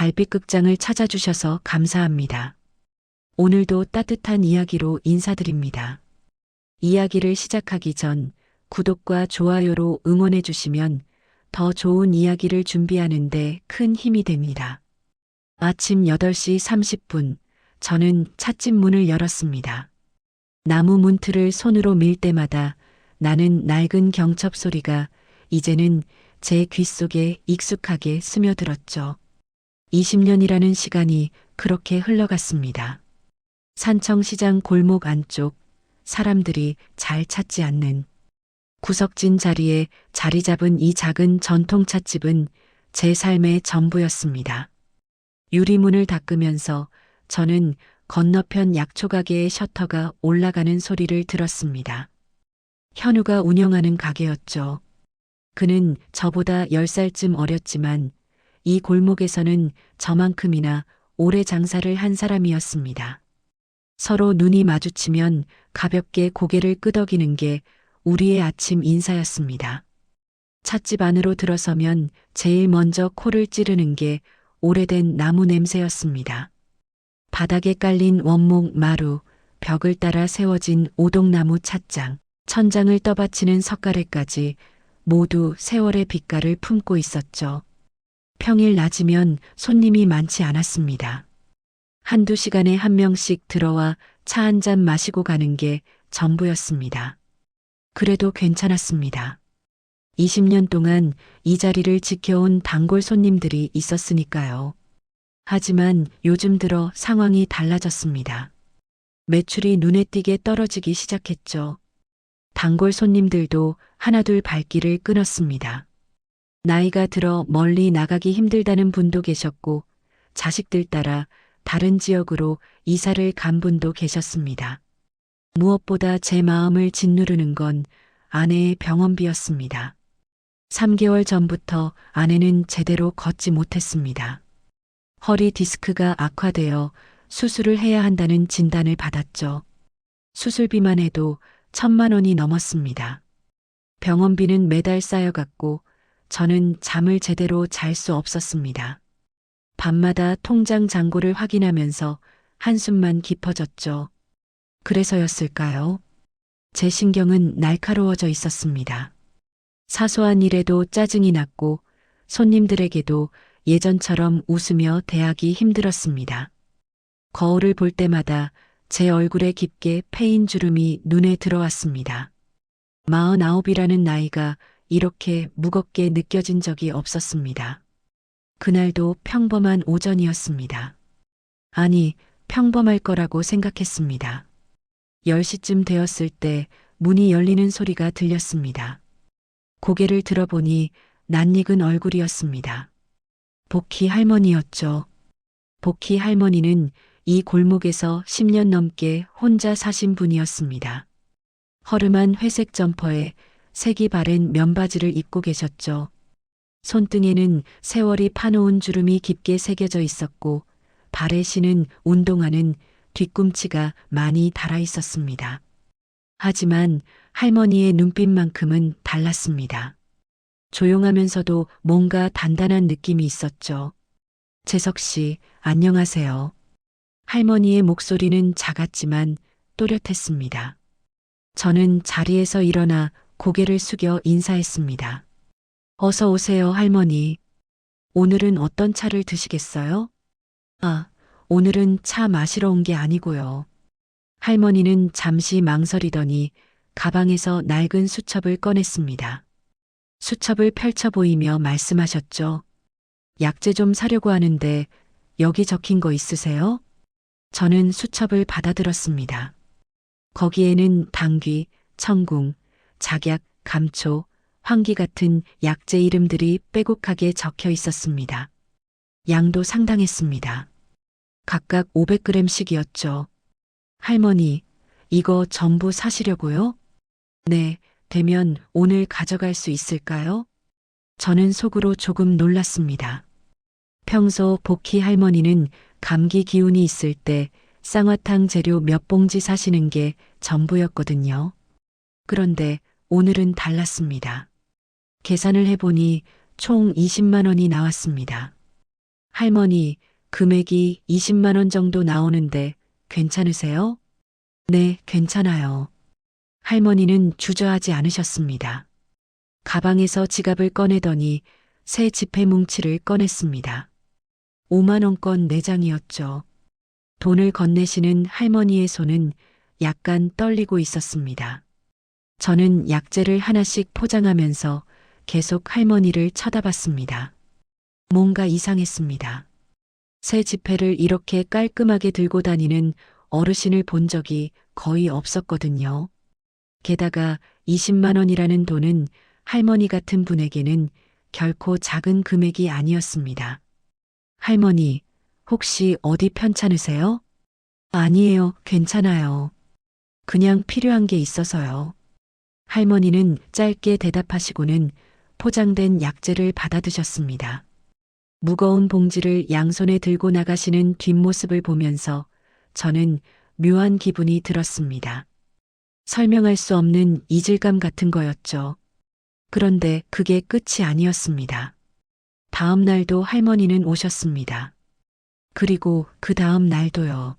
달빛극장을 찾아주셔서 감사합니다. 오늘도 따뜻한 이야기로 인사드립니다. 이야기를 시작하기 전 구독과 좋아요로 응원해 주시면 더 좋은 이야기를 준비하는데 큰 힘이 됩니다. 아침 8시 30분, 저는 찻집 문을 열었습니다. 나무 문틀을 손으로 밀 때마다 나는 낡은 경첩 소리가 이제는 제 귓속에 익숙하게 스며들었죠. 20년이라는 시간이 그렇게 흘러갔습니다. 산청시장 골목 안쪽, 사람들이 잘 찾지 않는 구석진 자리에 자리 잡은 이 작은 전통 찻집은 제 삶의 전부였습니다. 유리문을 닦으면서 저는 건너편 약초가게의 셔터가 올라가는 소리를 들었습니다. 현우가 운영하는 가게였죠. 그는 저보다 10살쯤 어렸지만 이 골목에서는 저만큼이나 오래 장사를 한 사람이었습니다. 서로 눈이 마주치면 가볍게 고개를 끄덕이는 게 우리의 아침 인사였습니다. 찻집 안으로 들어서면 제일 먼저 코를 찌르는 게 오래된 나무 냄새였습니다. 바닥에 깔린 원목 마루, 벽을 따라 세워진 오동나무 찻장, 천장을 떠받치는 석가래까지 모두 세월의 빛깔을 품고 있었죠. 평일 낮이면 손님이 많지 않았습니다. 한두 시간에 한 명씩 들어와 차 한 잔 마시고 가는 게 전부였습니다. 그래도 괜찮았습니다. 20년 동안 이 자리를 지켜온 단골 손님들이 있었으니까요. 하지만 요즘 들어 상황이 달라졌습니다. 매출이 눈에 띄게 떨어지기 시작했죠. 단골 손님들도 하나둘 발길을 끊었습니다. 나이가 들어 멀리 나가기 힘들다는 분도 계셨고 자식들 따라 다른 지역으로 이사를 간 분도 계셨습니다. 무엇보다 제 마음을 짓누르는 건 아내의 병원비였습니다. 3개월 전부터 아내는 제대로 걷지 못했습니다. 허리 디스크가 악화되어 수술을 해야 한다는 진단을 받았죠. 수술비만 해도 1,000만 원이 넘었습니다. 병원비는 매달 쌓여갔고 저는 잠을 제대로 잘 수 없었습니다. 밤마다 통장 잔고를 확인하면서 한숨만 깊어졌죠. 그래서였을까요? 제 신경은 날카로워져 있었습니다. 사소한 일에도 짜증이 났고 손님들에게도 예전처럼 웃으며 대하기 힘들었습니다. 거울을 볼 때마다 제 얼굴에 깊게 패인 주름이 눈에 들어왔습니다. 49이라는 나이가 이렇게 무겁게 느껴진 적이 없었습니다. 그날도 평범한 오전이었습니다. 아니, 평범할 거라고 생각했습니다. 10시쯤 되었을 때 문이 열리는 소리가 들렸습니다. 고개를 들어보니 낯익은 얼굴이었습니다. 복희 할머니였죠. 복희 할머니는 이 골목에서 10년 넘게 혼자 사신 분이었습니다. 허름한 회색 점퍼에 색이 바랜 면바지를 입고 계셨죠. 손등에는 세월이 파놓은 주름이 깊게 새겨져 있었고 발에 신은 운동화는 뒤꿈치가 많이 닳아 있었습니다. 하지만 할머니의 눈빛만큼은 달랐습니다. 조용하면서도 뭔가 단단한 느낌이 있었죠. 재석 씨, 안녕하세요. 할머니의 목소리는 작았지만 또렷했습니다. 저는 자리에서 일어나 고개를 숙여 인사했습니다. 어서 오세요, 할머니. 오늘은 어떤 차를 드시겠어요? 아, 오늘은 차 마시러 온 게 아니고요. 할머니는 잠시 망설이더니 가방에서 낡은 수첩을 꺼냈습니다. 수첩을 펼쳐 보이며 말씀하셨죠. 약재 좀 사려고 하는데 여기 적힌 거 있으세요? 저는 수첩을 받아들었습니다. 거기에는 당귀, 청궁, 작약, 감초, 황기 같은 약재 이름들이 빼곡하게 적혀 있었습니다. 양도 상당했습니다. 각각 500g씩이었죠. 할머니, 이거 전부 사시려고요? 네, 되면 오늘 가져갈 수 있을까요? 저는 속으로 조금 놀랐습니다. 평소 복희 할머니는 감기 기운이 있을 때 쌍화탕 재료 몇 봉지 사시는 게 전부였거든요. 그런데 오늘은 달랐습니다. 계산을 해보니 총 20만 원이 나왔습니다. 할머니, 금액이 20만 원 정도 나오는데 괜찮으세요? 네, 괜찮아요. 할머니는 주저하지 않으셨습니다. 가방에서 지갑을 꺼내더니 새 지폐 뭉치를 꺼냈습니다. 5만 원권 4장이었죠. 돈을 건네시는 할머니의 손은 약간 떨리고 있었습니다. 저는 약재를 하나씩 포장하면서 계속 할머니를 쳐다봤습니다. 뭔가 이상했습니다. 새 지폐를 이렇게 깔끔하게 들고 다니는 어르신을 본 적이 거의 없었거든요. 게다가 20만 원이라는 돈은 할머니 같은 분에게는 결코 작은 금액이 아니었습니다. 할머니, 혹시 어디 편찮으세요? 아니에요, 괜찮아요. 그냥 필요한 게 있어서요. 할머니는 짧게 대답하시고는 포장된 약재를 받아드셨습니다. 무거운 봉지를 양손에 들고 나가시는 뒷모습을 보면서 저는 묘한 기분이 들었습니다. 설명할 수 없는 이질감 같은 거였죠. 그런데 그게 끝이 아니었습니다. 다음 날도 할머니는 오셨습니다. 그리고 그 다음 날도요.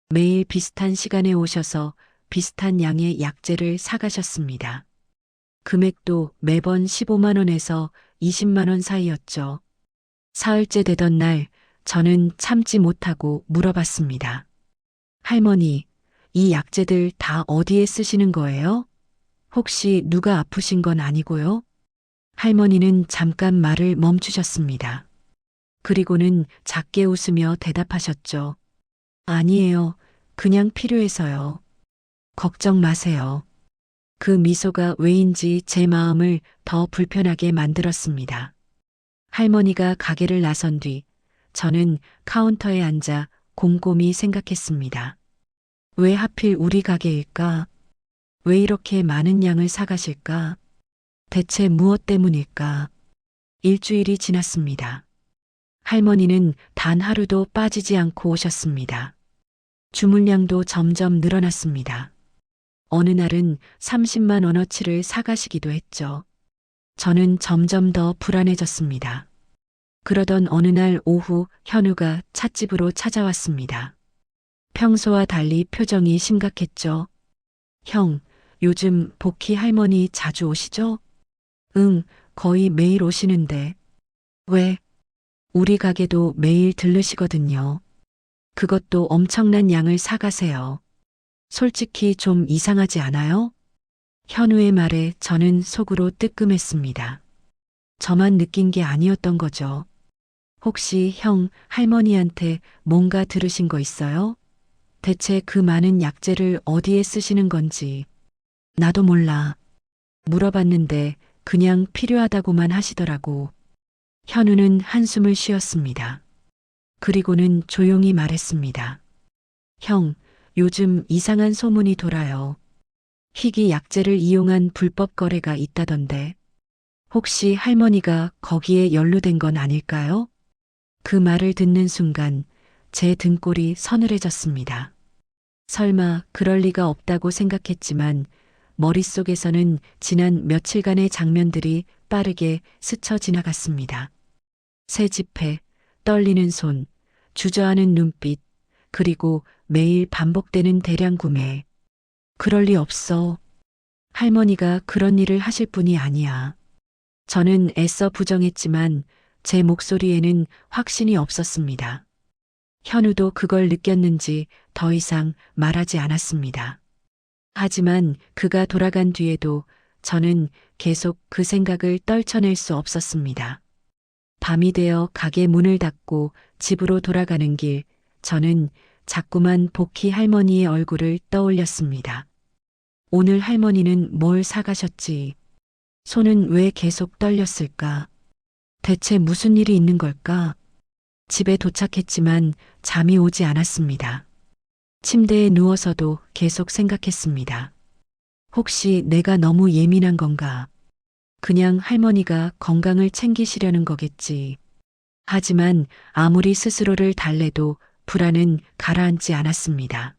매일 비슷한 시간에 오셔서 비슷한 양의 약재를 사가셨습니다. 금액도 매번 15만 원에서 20만 원 사이였죠. 사흘째 되던 날 저는 참지 못하고 물어봤습니다. 할머니, 이 약재들 다 어디에 쓰시는 거예요? 혹시 누가 아프신 건 아니고요? 할머니는 잠깐 말을 멈추셨습니다. 그리고는 작게 웃으며 대답하셨죠. 아니에요. 그냥 필요해서요. 걱정 마세요. 그 미소가 왜인지 제 마음을 더 불편하게 만들었습니다. 할머니가 가게를 나선 뒤 저는 카운터에 앉아 곰곰이 생각했습니다. 왜 하필 우리 가게일까? 왜 이렇게 많은 양을 사가실까? 대체 무엇 때문일까? 일주일이 지났습니다. 할머니는 단 하루도 빠지지 않고 오셨습니다. 주문량도 점점 늘어났습니다. 어느 날은 30만 원어치를 사가시기도 했죠. 저는 점점 더 불안해졌습니다. 그러던 어느 날 오후 현우가 찻집으로 찾아왔습니다. 평소와 달리 표정이 심각했죠. 형, 요즘 복희 할머니 자주 오시죠? 응, 거의 매일 오시는데. 왜? 우리 가게도 매일 들르시거든요. 그것도 엄청난 양을 사가세요. 솔직히 좀 이상하지 않아요? 현우의 말에 저는 속으로 뜨끔했습니다. 저만 느낀 게 아니었던 거죠. 혹시 형, 할머니한테 뭔가 들으신 거 있어요? 대체 그 많은 약재를 어디에 쓰시는 건지. 나도 몰라. 물어봤는데 그냥 필요하다고만 하시더라고. 현우는 한숨을 쉬었습니다. 그리고는 조용히 말했습니다. 형, 요즘 이상한 소문이 돌아요. 희귀 약재를 이용한 불법 거래가 있다던데. 혹시 할머니가 거기에 연루된 건 아닐까요? 그 말을 듣는 순간 제 등골이 서늘해졌습니다. 설마 그럴 리가 없다고 생각했지만 머릿속에서는 지난 며칠간의 장면들이 빠르게 스쳐 지나갔습니다. 새 지폐, 떨리는 손, 주저하는 눈빛, 그리고 매일 반복되는 대량 구매. 그럴 리 없어. 할머니가 그런 일을 하실 분이 아니야. 저는 애써 부정했지만 제 목소리에는 확신이 없었습니다. 현우도 그걸 느꼈는지 더 이상 말하지 않았습니다. 하지만 그가 돌아간 뒤에도 저는 계속 그 생각을 떨쳐낼 수 없었습니다. 밤이 되어 가게 문을 닫고 집으로 돌아가는 길, 저는 자꾸만 복희 할머니의 얼굴을 떠올렸습니다. 오늘 할머니는 뭘 사가셨지? 손은 왜 계속 떨렸을까? 대체 무슨 일이 있는 걸까? 집에 도착했지만 잠이 오지 않았습니다. 침대에 누워서도 계속 생각했습니다. 혹시 내가 너무 예민한 건가? 그냥 할머니가 건강을 챙기시려는 거겠지. 하지만 아무리 스스로를 달래도 불안은 가라앉지 않았습니다.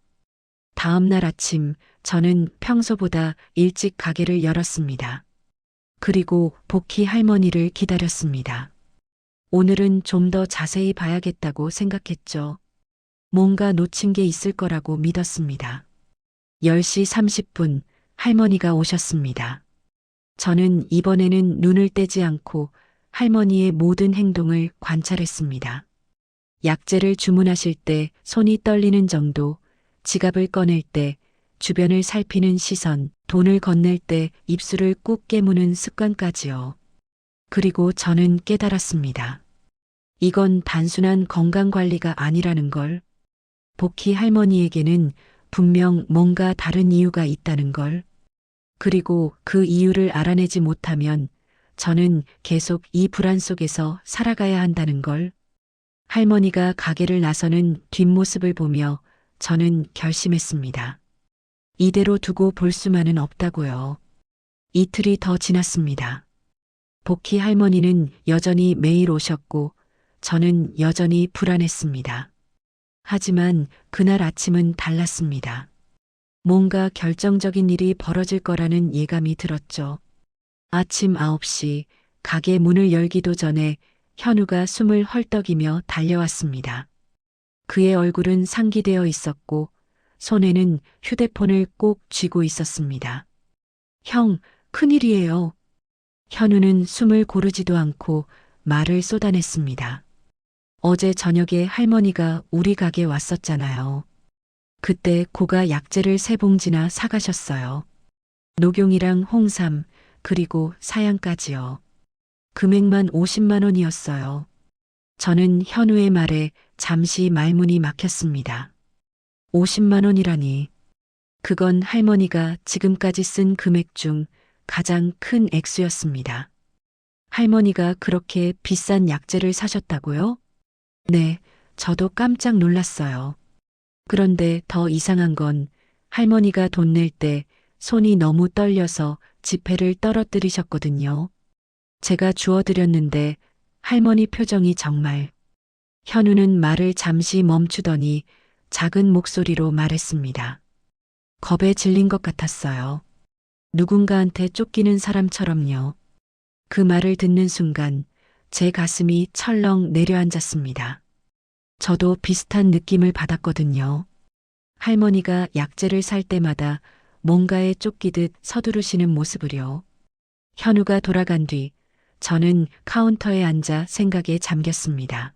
다음 날 아침 저는 평소보다 일찍 가게를 열었습니다. 그리고 복희 할머니를 기다렸습니다. 오늘은 좀 더 자세히 봐야겠다고 생각했죠. 뭔가 놓친 게 있을 거라고 믿었습니다. 10시 30분 할머니가 오셨습니다. 저는 이번에는 눈을 떼지 않고 할머니의 모든 행동을 관찰했습니다. 약재를 주문하실 때 손이 떨리는 정도, 지갑을 꺼낼 때 주변을 살피는 시선, 돈을 건넬 때 입술을 꾹 깨무는 습관까지요. 그리고 저는 깨달았습니다. 이건 단순한 건강 관리가 아니라는 걸. 복희 할머니에게는 분명 뭔가 다른 이유가 있다는 걸. 그리고 그 이유를 알아내지 못하면 저는 계속 이 불안 속에서 살아가야 한다는 걸. 할머니가 가게를 나서는 뒷모습을 보며 저는 결심했습니다. 이대로 두고 볼 수만은 없다고요. 이틀이 더 지났습니다. 복희 할머니는 여전히 매일 오셨고 저는 여전히 불안했습니다. 하지만 그날 아침은 달랐습니다. 뭔가 결정적인 일이 벌어질 거라는 예감이 들었죠. 아침 9시 가게 문을 열기도 전에 현우가 숨을 헐떡이며 달려왔습니다. 그의 얼굴은 상기되어 있었고 손에는 휴대폰을 꼭 쥐고 있었습니다. 형, 큰일이에요. 현우는 숨을 고르지도 않고 말을 쏟아냈습니다. 어제 저녁에 할머니가 우리 가게에 왔었잖아요. 그때 고가 약재를 3봉지나 사가셨어요. 녹용이랑 홍삼, 그리고 사양까지요. 금액만 50만 원이었어요. 저는 현우의 말에 잠시 말문이 막혔습니다. 50만 원이라니. 그건 할머니가 지금까지 쓴 금액 중 가장 큰 액수였습니다. 할머니가 그렇게 비싼 약재를 사셨다고요? 네, 저도 깜짝 놀랐어요. 그런데 더 이상한 건 할머니가 돈 낼 때 손이 너무 떨려서 지폐를 떨어뜨리셨거든요. 제가 주워드렸는데 할머니 표정이 정말. 현우는 말을 잠시 멈추더니 작은 목소리로 말했습니다. 겁에 질린 것 같았어요. 누군가한테 쫓기는 사람처럼요. 그 말을 듣는 순간 제 가슴이 철렁 내려앉았습니다. 저도 비슷한 느낌을 받았거든요. 할머니가 약재를 살 때마다 뭔가에 쫓기듯 서두르시는 모습을요. 현우가 돌아간 뒤 저는 카운터에 앉아 생각에 잠겼습니다.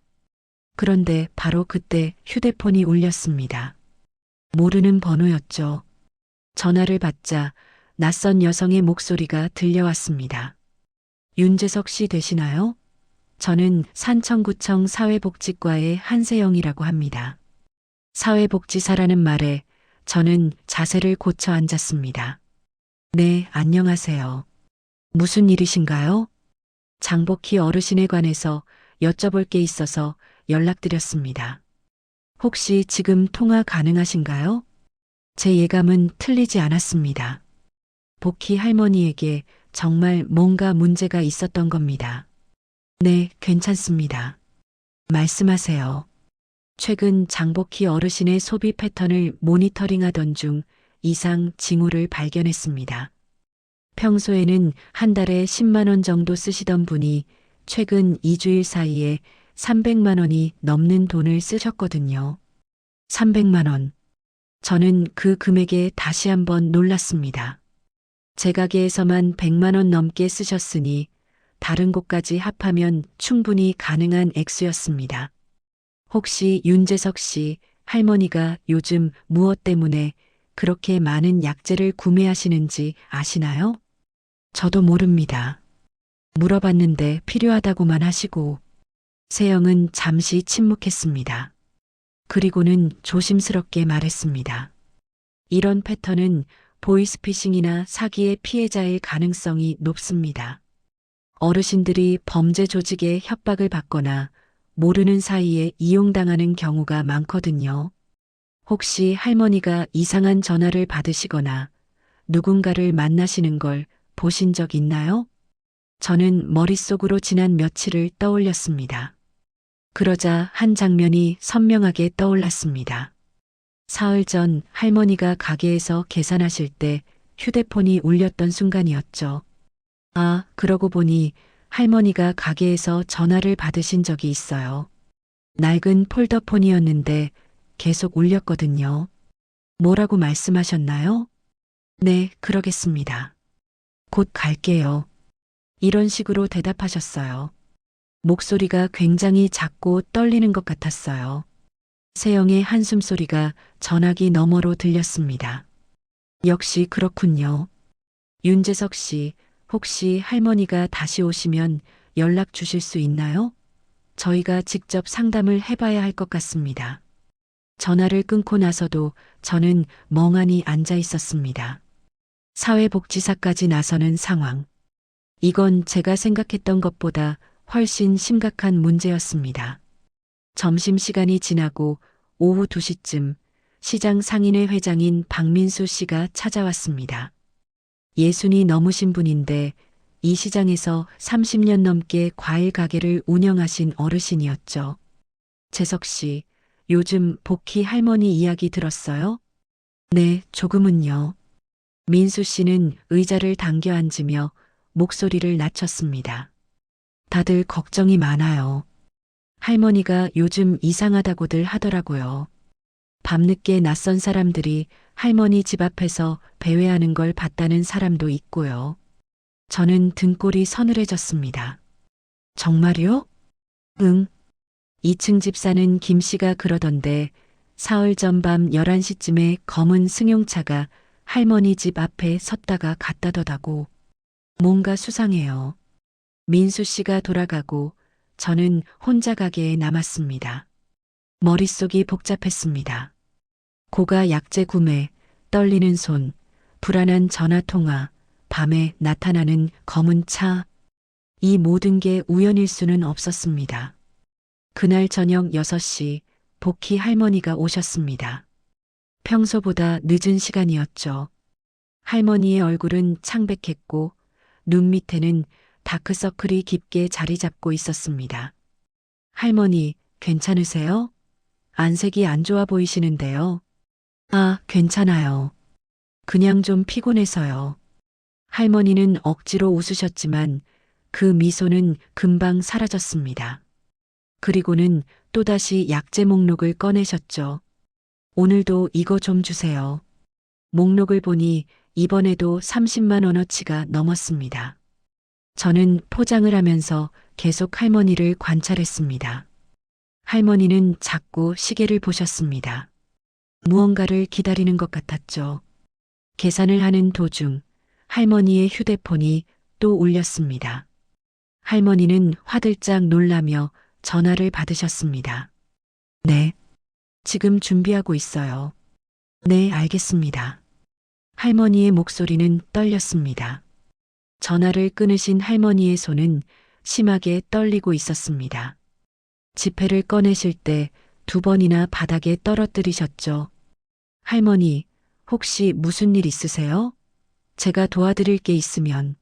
그런데 바로 그때 휴대폰이 울렸습니다. 모르는 번호였죠. 전화를 받자 낯선 여성의 목소리가 들려왔습니다. 윤재석 씨 되시나요? 저는 산청구청 사회복지과의 한세영이라고 합니다. 사회복지사라는 말에 저는 자세를 고쳐 앉았습니다. 네, 안녕하세요. 무슨 일이신가요? 장복희 어르신에 관해서 여쭤볼 게 있어서 연락드렸습니다. 혹시 지금 통화 가능하신가요? 제 예감은 틀리지 않았습니다. 복희 할머니에게 정말 뭔가 문제가 있었던 겁니다. 네, 괜찮습니다. 말씀하세요. 최근 장복희 어르신의 소비 패턴을 모니터링하던 중 이상 징후를 발견했습니다. 평소에는 한 달에 10만 원 정도 쓰시던 분이 최근 2주일 사이에 300만 원이 넘는 돈을 쓰셨거든요. 300만 원. 저는 그 금액에 다시 한번 놀랐습니다. 제 가게에서만 100만 원 넘게 쓰셨으니 다른 곳까지 합하면 충분히 가능한 액수였습니다. 혹시 윤재석 씨 할머니가 요즘 무엇 때문에 그렇게 많은 약재를 구매하시는지 아시나요? 저도 모릅니다. 물어봤는데 필요하다고만 하시고. 세영은 잠시 침묵했습니다. 그리고는 조심스럽게 말했습니다. 이런 패턴은 보이스피싱이나 사기의 피해자일 가능성이 높습니다. 어르신들이 범죄 조직의 협박을 받거나 모르는 사이에 이용당하는 경우가 많거든요. 혹시 할머니가 이상한 전화를 받으시거나 누군가를 만나시는 걸 보신 적 있나요? 저는 머릿속으로 지난 며칠을 떠올렸습니다. 그러자 한 장면이 선명하게 떠올랐습니다. 사흘 전 할머니가 가게에서 계산하실 때 휴대폰이 울렸던 순간이었죠. 아, 그러고 보니 할머니가 가게에서 전화를 받으신 적이 있어요. 낡은 폴더폰이었는데 계속 울렸거든요. 뭐라고 말씀하셨나요? 네, 그러겠습니다. 곧 갈게요. 이런 식으로 대답하셨어요. 목소리가 굉장히 작고 떨리는 것 같았어요. 세영의 한숨소리가 전화기 너머로 들렸습니다. 역시 그렇군요. 윤재석 씨, 혹시 할머니가 다시 오시면 연락 주실 수 있나요? 저희가 직접 상담을 해봐야 할 것 같습니다. 전화를 끊고 나서도 저는 멍하니 앉아 있었습니다. 사회복지사까지 나서는 상황. 이건 제가 생각했던 것보다 훨씬 심각한 문제였습니다. 점심시간이 지나고 오후 2시쯤 시장 상인회 회장인 박민수 씨가 찾아왔습니다. 예순이 넘으신 분인데 이 시장에서 30년 넘게 과일 가게를 운영하신 어르신이었죠. 재석 씨, 요즘 복희 할머니 이야기 들었어요? 네, 조금은요. 민수 씨는 의자를 당겨 앉으며 목소리를 낮췄습니다. 다들 걱정이 많아요. 할머니가 요즘 이상하다고들 하더라고요. 밤늦게 낯선 사람들이 할머니 집 앞에서 배회하는 걸 봤다는 사람도 있고요. 저는 등골이 서늘해졌습니다. 정말요? 응. 2층 집 사는 김 씨가 그러던데 사흘 전 밤 11시쯤에 검은 승용차가 할머니 집 앞에 섰다가 갔다더라고. 뭔가 수상해요. 민수 씨가 돌아가고 저는 혼자 가게에 남았습니다. 머릿속이 복잡했습니다. 고가 약재 구매, 떨리는 손, 불안한 전화 통화, 밤에 나타나는 검은 차. 이 모든 게 우연일 수는 없었습니다. 그날 저녁 6시 복희 할머니가 오셨습니다. 평소보다 늦은 시간이었죠. 할머니의 얼굴은 창백했고 눈 밑에는 다크서클이 깊게 자리 잡고 있었습니다. 할머니, 괜찮으세요? 안색이 안 좋아 보이시는데요. 아, 괜찮아요. 그냥 좀 피곤해서요. 할머니는 억지로 웃으셨지만 그 미소는 금방 사라졌습니다. 그리고는 또다시 약재 목록을 꺼내셨죠. 오늘도 이거 좀 주세요. 목록을 보니 이번에도 30만 원어치가 넘었습니다. 저는 포장을 하면서 계속 할머니를 관찰했습니다. 할머니는 자꾸 시계를 보셨습니다. 무언가를 기다리는 것 같았죠. 계산을 하는 도중 할머니의 휴대폰이 또 울렸습니다. 할머니는 화들짝 놀라며 전화를 받으셨습니다. 네. 지금 준비하고 있어요. 네, 알겠습니다. 할머니의 목소리는 떨렸습니다. 전화를 끊으신 할머니의 손은 심하게 떨리고 있었습니다. 지폐를 꺼내실 때 2번이나 바닥에 떨어뜨리셨죠. 할머니, 혹시 무슨 일 있으세요? 제가 도와드릴 게 있으면.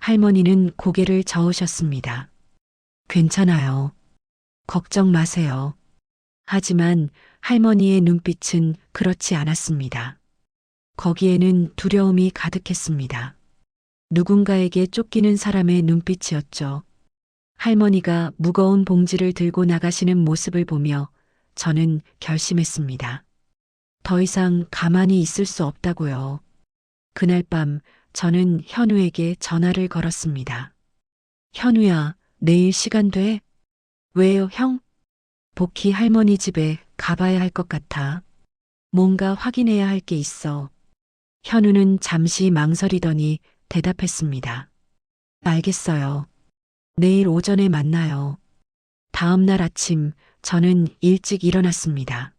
할머니는 고개를 저으셨습니다. 괜찮아요. 걱정 마세요. 하지만 할머니의 눈빛은 그렇지 않았습니다. 거기에는 두려움이 가득했습니다. 누군가에게 쫓기는 사람의 눈빛이었죠. 할머니가 무거운 봉지를 들고 나가시는 모습을 보며 저는 결심했습니다. 더 이상 가만히 있을 수 없다고요. 그날 밤 저는 현우에게 전화를 걸었습니다. 현우야, 내일 시간 돼? 왜요, 형? 복희 할머니 집에 가봐야 할 것 같아. 뭔가 확인해야 할 게 있어. 현우는 잠시 망설이더니 대답했습니다. 알겠어요. 내일 오전에 만나요. 다음 날 아침 저는 일찍 일어났습니다.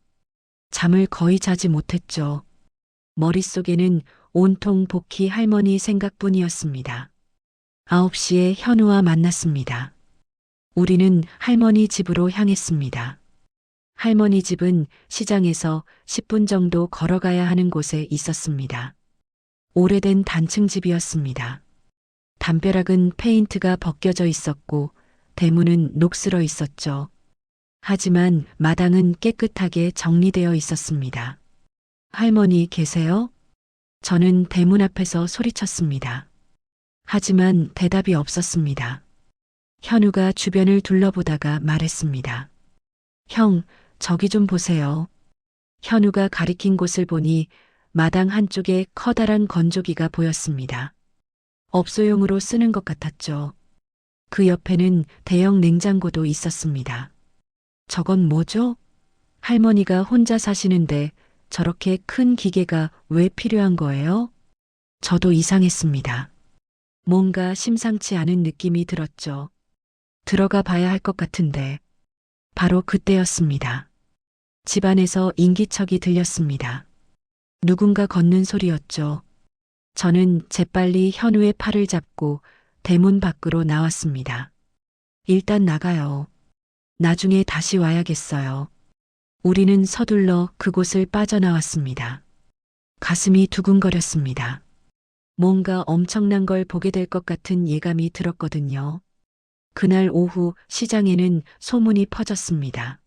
잠을 거의 자지 못했죠. 머릿속에는 온통 복희 할머니 생각뿐이었습니다. 9시에 현우와 만났습니다. 우리는 할머니 집으로 향했습니다. 할머니 집은 시장에서 10분 정도 걸어가야 하는 곳에 있었습니다. 오래된 단층 집이었습니다. 담벼락은 페인트가 벗겨져 있었고 대문은 녹슬어 있었죠. 하지만 마당은 깨끗하게 정리되어 있었습니다. 할머니 계세요? 저는 대문 앞에서 소리쳤습니다. 하지만 대답이 없었습니다. 현우가 주변을 둘러보다가 말했습니다. 형, 저기 좀 보세요. 현우가 가리킨 곳을 보니 마당 한쪽에 커다란 건조기가 보였습니다. 업소용으로 쓰는 것 같았죠. 그 옆에는 대형 냉장고도 있었습니다. 저건 뭐죠? 할머니가 혼자 사시는데 저렇게 큰 기계가 왜 필요한 거예요? 저도 이상했습니다. 뭔가 심상치 않은 느낌이 들었죠. 들어가 봐야 할 것 같은데. 바로 그때였습니다. 집안에서 인기척이 들렸습니다. 누군가 걷는 소리였죠. 저는 재빨리 현우의 팔을 잡고 대문 밖으로 나왔습니다. 일단 나가요. 나중에 다시 와야겠어요. 우리는 서둘러 그곳을 빠져나왔습니다. 가슴이 두근거렸습니다. 뭔가 엄청난 걸 보게 될 것 같은 예감이 들었거든요. 그날 오후 시장에는 소문이 퍼졌습니다.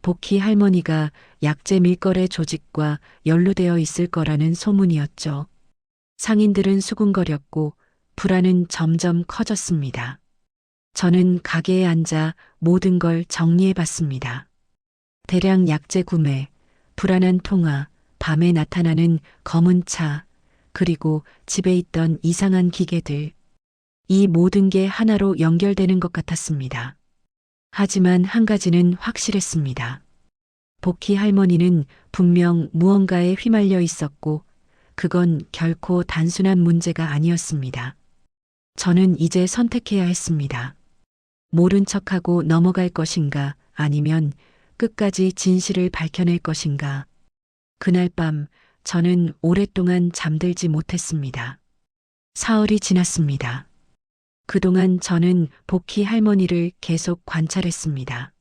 복희 할머니가 약재 밀거래 조직과 연루되어 있을 거라는 소문이었죠. 상인들은 수군거렸고 불안은 점점 커졌습니다. 저는 가게에 앉아 모든 걸 정리해 봤습니다. 대량 약재 구매, 불안한 통화, 밤에 나타나는 검은 차, 그리고 집에 있던 이상한 기계들. 이 모든 게 하나로 연결되는 것 같았습니다. 하지만 한 가지는 확실했습니다. 복희 할머니는 분명 무언가에 휘말려 있었고 그건 결코 단순한 문제가 아니었습니다. 저는 이제 선택해야 했습니다. 모른 척하고 넘어갈 것인가 아니면 끝까지 진실을 밝혀낼 것인가. 그날 밤 저는 오랫동안 잠들지 못했습니다. 사흘이 지났습니다. 그동안 저는 복희 할머니를 계속 관찰했습니다.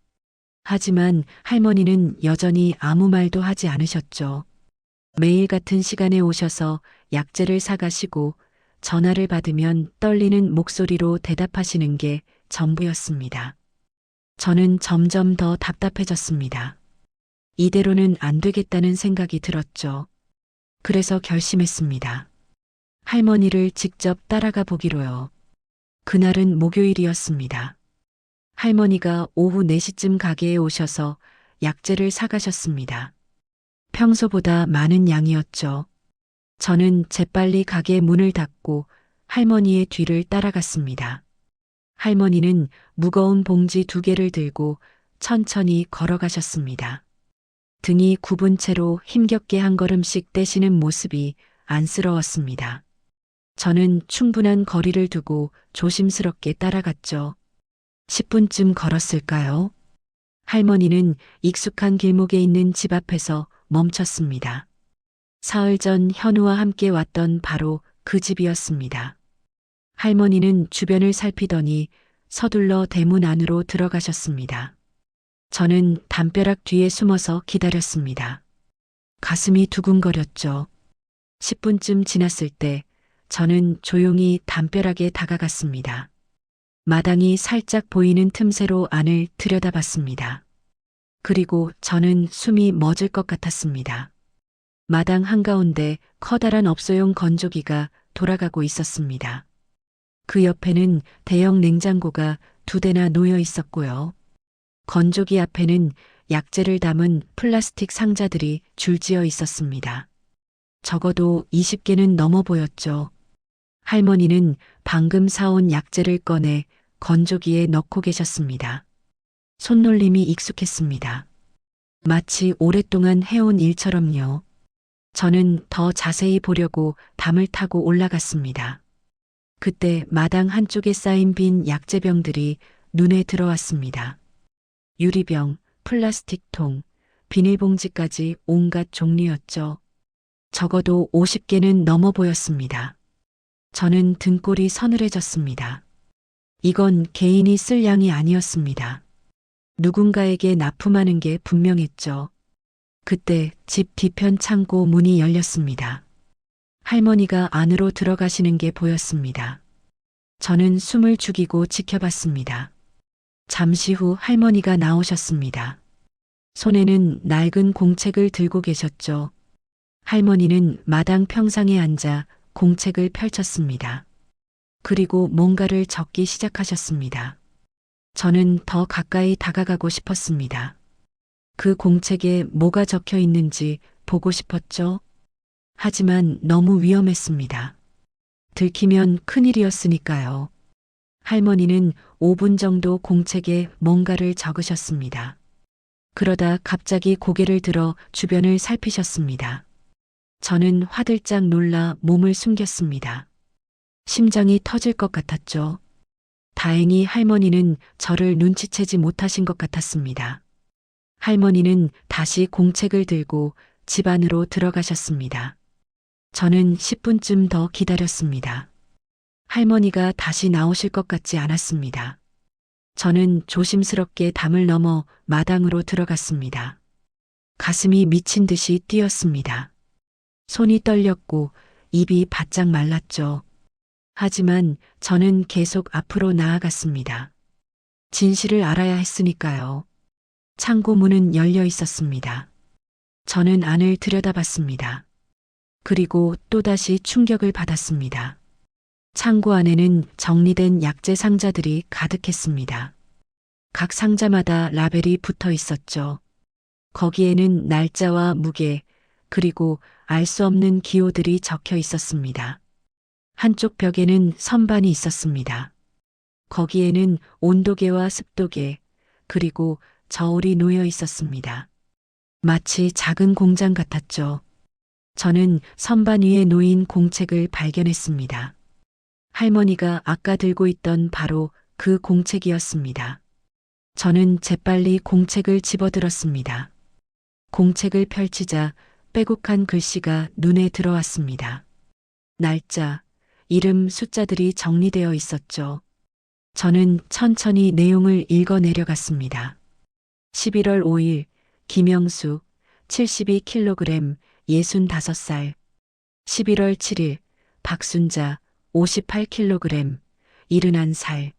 하지만 할머니는 여전히 아무 말도 하지 않으셨죠. 매일 같은 시간에 오셔서 약재를 사가시고 전화를 받으면 떨리는 목소리로 대답하시는 게 전부였습니다. 저는 점점 더 답답해졌습니다. 이대로는 안 되겠다는 생각이 들었죠. 그래서 결심했습니다. 할머니를 직접 따라가 보기로요. 그날은 목요일이었습니다. 할머니가 오후 4시쯤 가게에 오셔서 약재를 사가셨습니다. 평소보다 많은 양이었죠. 저는 재빨리 가게 문을 닫고 할머니의 뒤를 따라갔습니다. 할머니는 무거운 봉지 2개를 들고 천천히 걸어가셨습니다. 등이 굽은 채로 힘겹게 한 걸음씩 떼시는 모습이 안쓰러웠습니다. 저는 충분한 거리를 두고 조심스럽게 따라갔죠. 10분쯤 걸었을까요? 할머니는 익숙한 길목에 있는 집 앞에서 멈췄습니다. 사흘 전 현우와 함께 왔던 바로 그 집이었습니다. 할머니는 주변을 살피더니 서둘러 대문 안으로 들어가셨습니다. 저는 담벼락 뒤에 숨어서 기다렸습니다. 가슴이 두근거렸죠. 10분쯤 지났을 때 저는 조용히 담벼락에 다가갔습니다. 마당이 살짝 보이는 틈새로 안을 들여다봤습니다. 그리고 저는 숨이 멎을 것 같았습니다. 마당 한가운데 커다란 업소용 건조기가 돌아가고 있었습니다. 그 옆에는 대형 냉장고가 2대나 놓여 있었고요. 건조기 앞에는 약재를 담은 플라스틱 상자들이 줄지어 있었습니다. 적어도 20개는 넘어 보였죠. 할머니는 방금 사온 약재를 꺼내 건조기에 넣고 계셨습니다. 손놀림이 익숙했습니다. 마치 오랫동안 해온 일처럼요. 저는 더 자세히 보려고 담을 타고 올라갔습니다. 그때 마당 한쪽에 쌓인 빈 약재병들이 눈에 들어왔습니다. 유리병, 플라스틱통, 비닐봉지까지 온갖 종류였죠. 적어도 50개는 넘어 보였습니다. 저는 등골이 서늘해졌습니다. 이건 개인이 쓸 양이 아니었습니다. 누군가에게 납품하는 게 분명했죠. 그때 집 뒤편 창고 문이 열렸습니다. 할머니가 안으로 들어가시는 게 보였습니다. 저는 숨을 죽이고 지켜봤습니다. 잠시 후 할머니가 나오셨습니다. 손에는 낡은 공책을 들고 계셨죠. 할머니는 마당 평상에 앉아 공책을 펼쳤습니다. 그리고 뭔가를 적기 시작하셨습니다. 저는 더 가까이 다가가고 싶었습니다. 그 공책에 뭐가 적혀 있는지 보고 싶었죠. 하지만 너무 위험했습니다. 들키면 큰일이었으니까요. 할머니는 5분 정도 공책에 뭔가를 적으셨습니다. 그러다 갑자기 고개를 들어 주변을 살피셨습니다. 저는 화들짝 놀라 몸을 숨겼습니다. 심장이 터질 것 같았죠. 다행히 할머니는 저를 눈치채지 못하신 것 같았습니다. 할머니는 다시 공책을 들고 집 안으로 들어가셨습니다. 저는 10분쯤 더 기다렸습니다. 할머니가 다시 나오실 것 같지 않았습니다. 저는 조심스럽게 담을 넘어 마당으로 들어갔습니다. 가슴이 미친 듯이 뛰었습니다. 손이 떨렸고 입이 바짝 말랐죠. 하지만 저는 계속 앞으로 나아갔습니다. 진실을 알아야 했으니까요. 창고 문은 열려 있었습니다. 저는 안을 들여다봤습니다. 그리고 또다시 충격을 받았습니다. 창고 안에는 정리된 약재 상자들이 가득했습니다. 각 상자마다 라벨이 붙어 있었죠. 거기에는 날짜와 무게, 그리고 알 수 없는 기호들이 적혀 있었습니다. 한쪽 벽에는 선반이 있었습니다. 거기에는 온도계와 습도계, 그리고 저울이 놓여 있었습니다. 마치 작은 공장 같았죠. 저는 선반 위에 놓인 공책을 발견했습니다. 할머니가 아까 들고 있던 바로 그 공책이었습니다. 저는 재빨리 공책을 집어들었습니다. 공책을 펼치자 빼곡한 글씨가 눈에 들어왔습니다. 날짜, 이름, 숫자들이 정리되어 있었죠. 저는 천천히 내용을 읽어 내려갔습니다. 11월 5일, 김영수, 72kg, 65살. 11월 7일, 박순자, 58kg, 71살.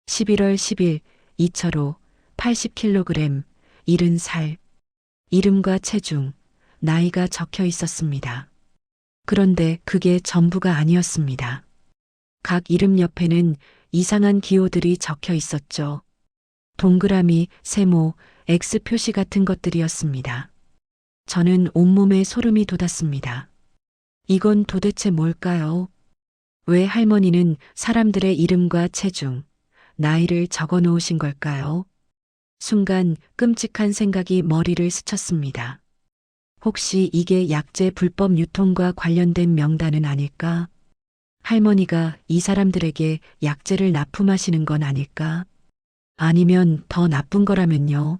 11월 10일, 이철호, 80kg, 70살. 이름과 체중, 나이가 적혀 있었습니다. 그런데 그게 전부가 아니었습니다. 각 이름 옆에는 이상한 기호들이 적혀 있었죠. 동그라미, 세모, X 표시 같은 것들이었습니다. 저는 온몸에 소름이 돋았습니다. 이건 도대체 뭘까요? 왜 할머니는 사람들의 이름과 체중, 나이를 적어 놓으신 걸까요? 순간 끔찍한 생각이 머리를 스쳤습니다. 혹시 이게 약재 불법 유통과 관련된 명단은 아닐까? 할머니가 이 사람들에게 약재를 납품하시는 건 아닐까? 아니면 더 나쁜 거라면요?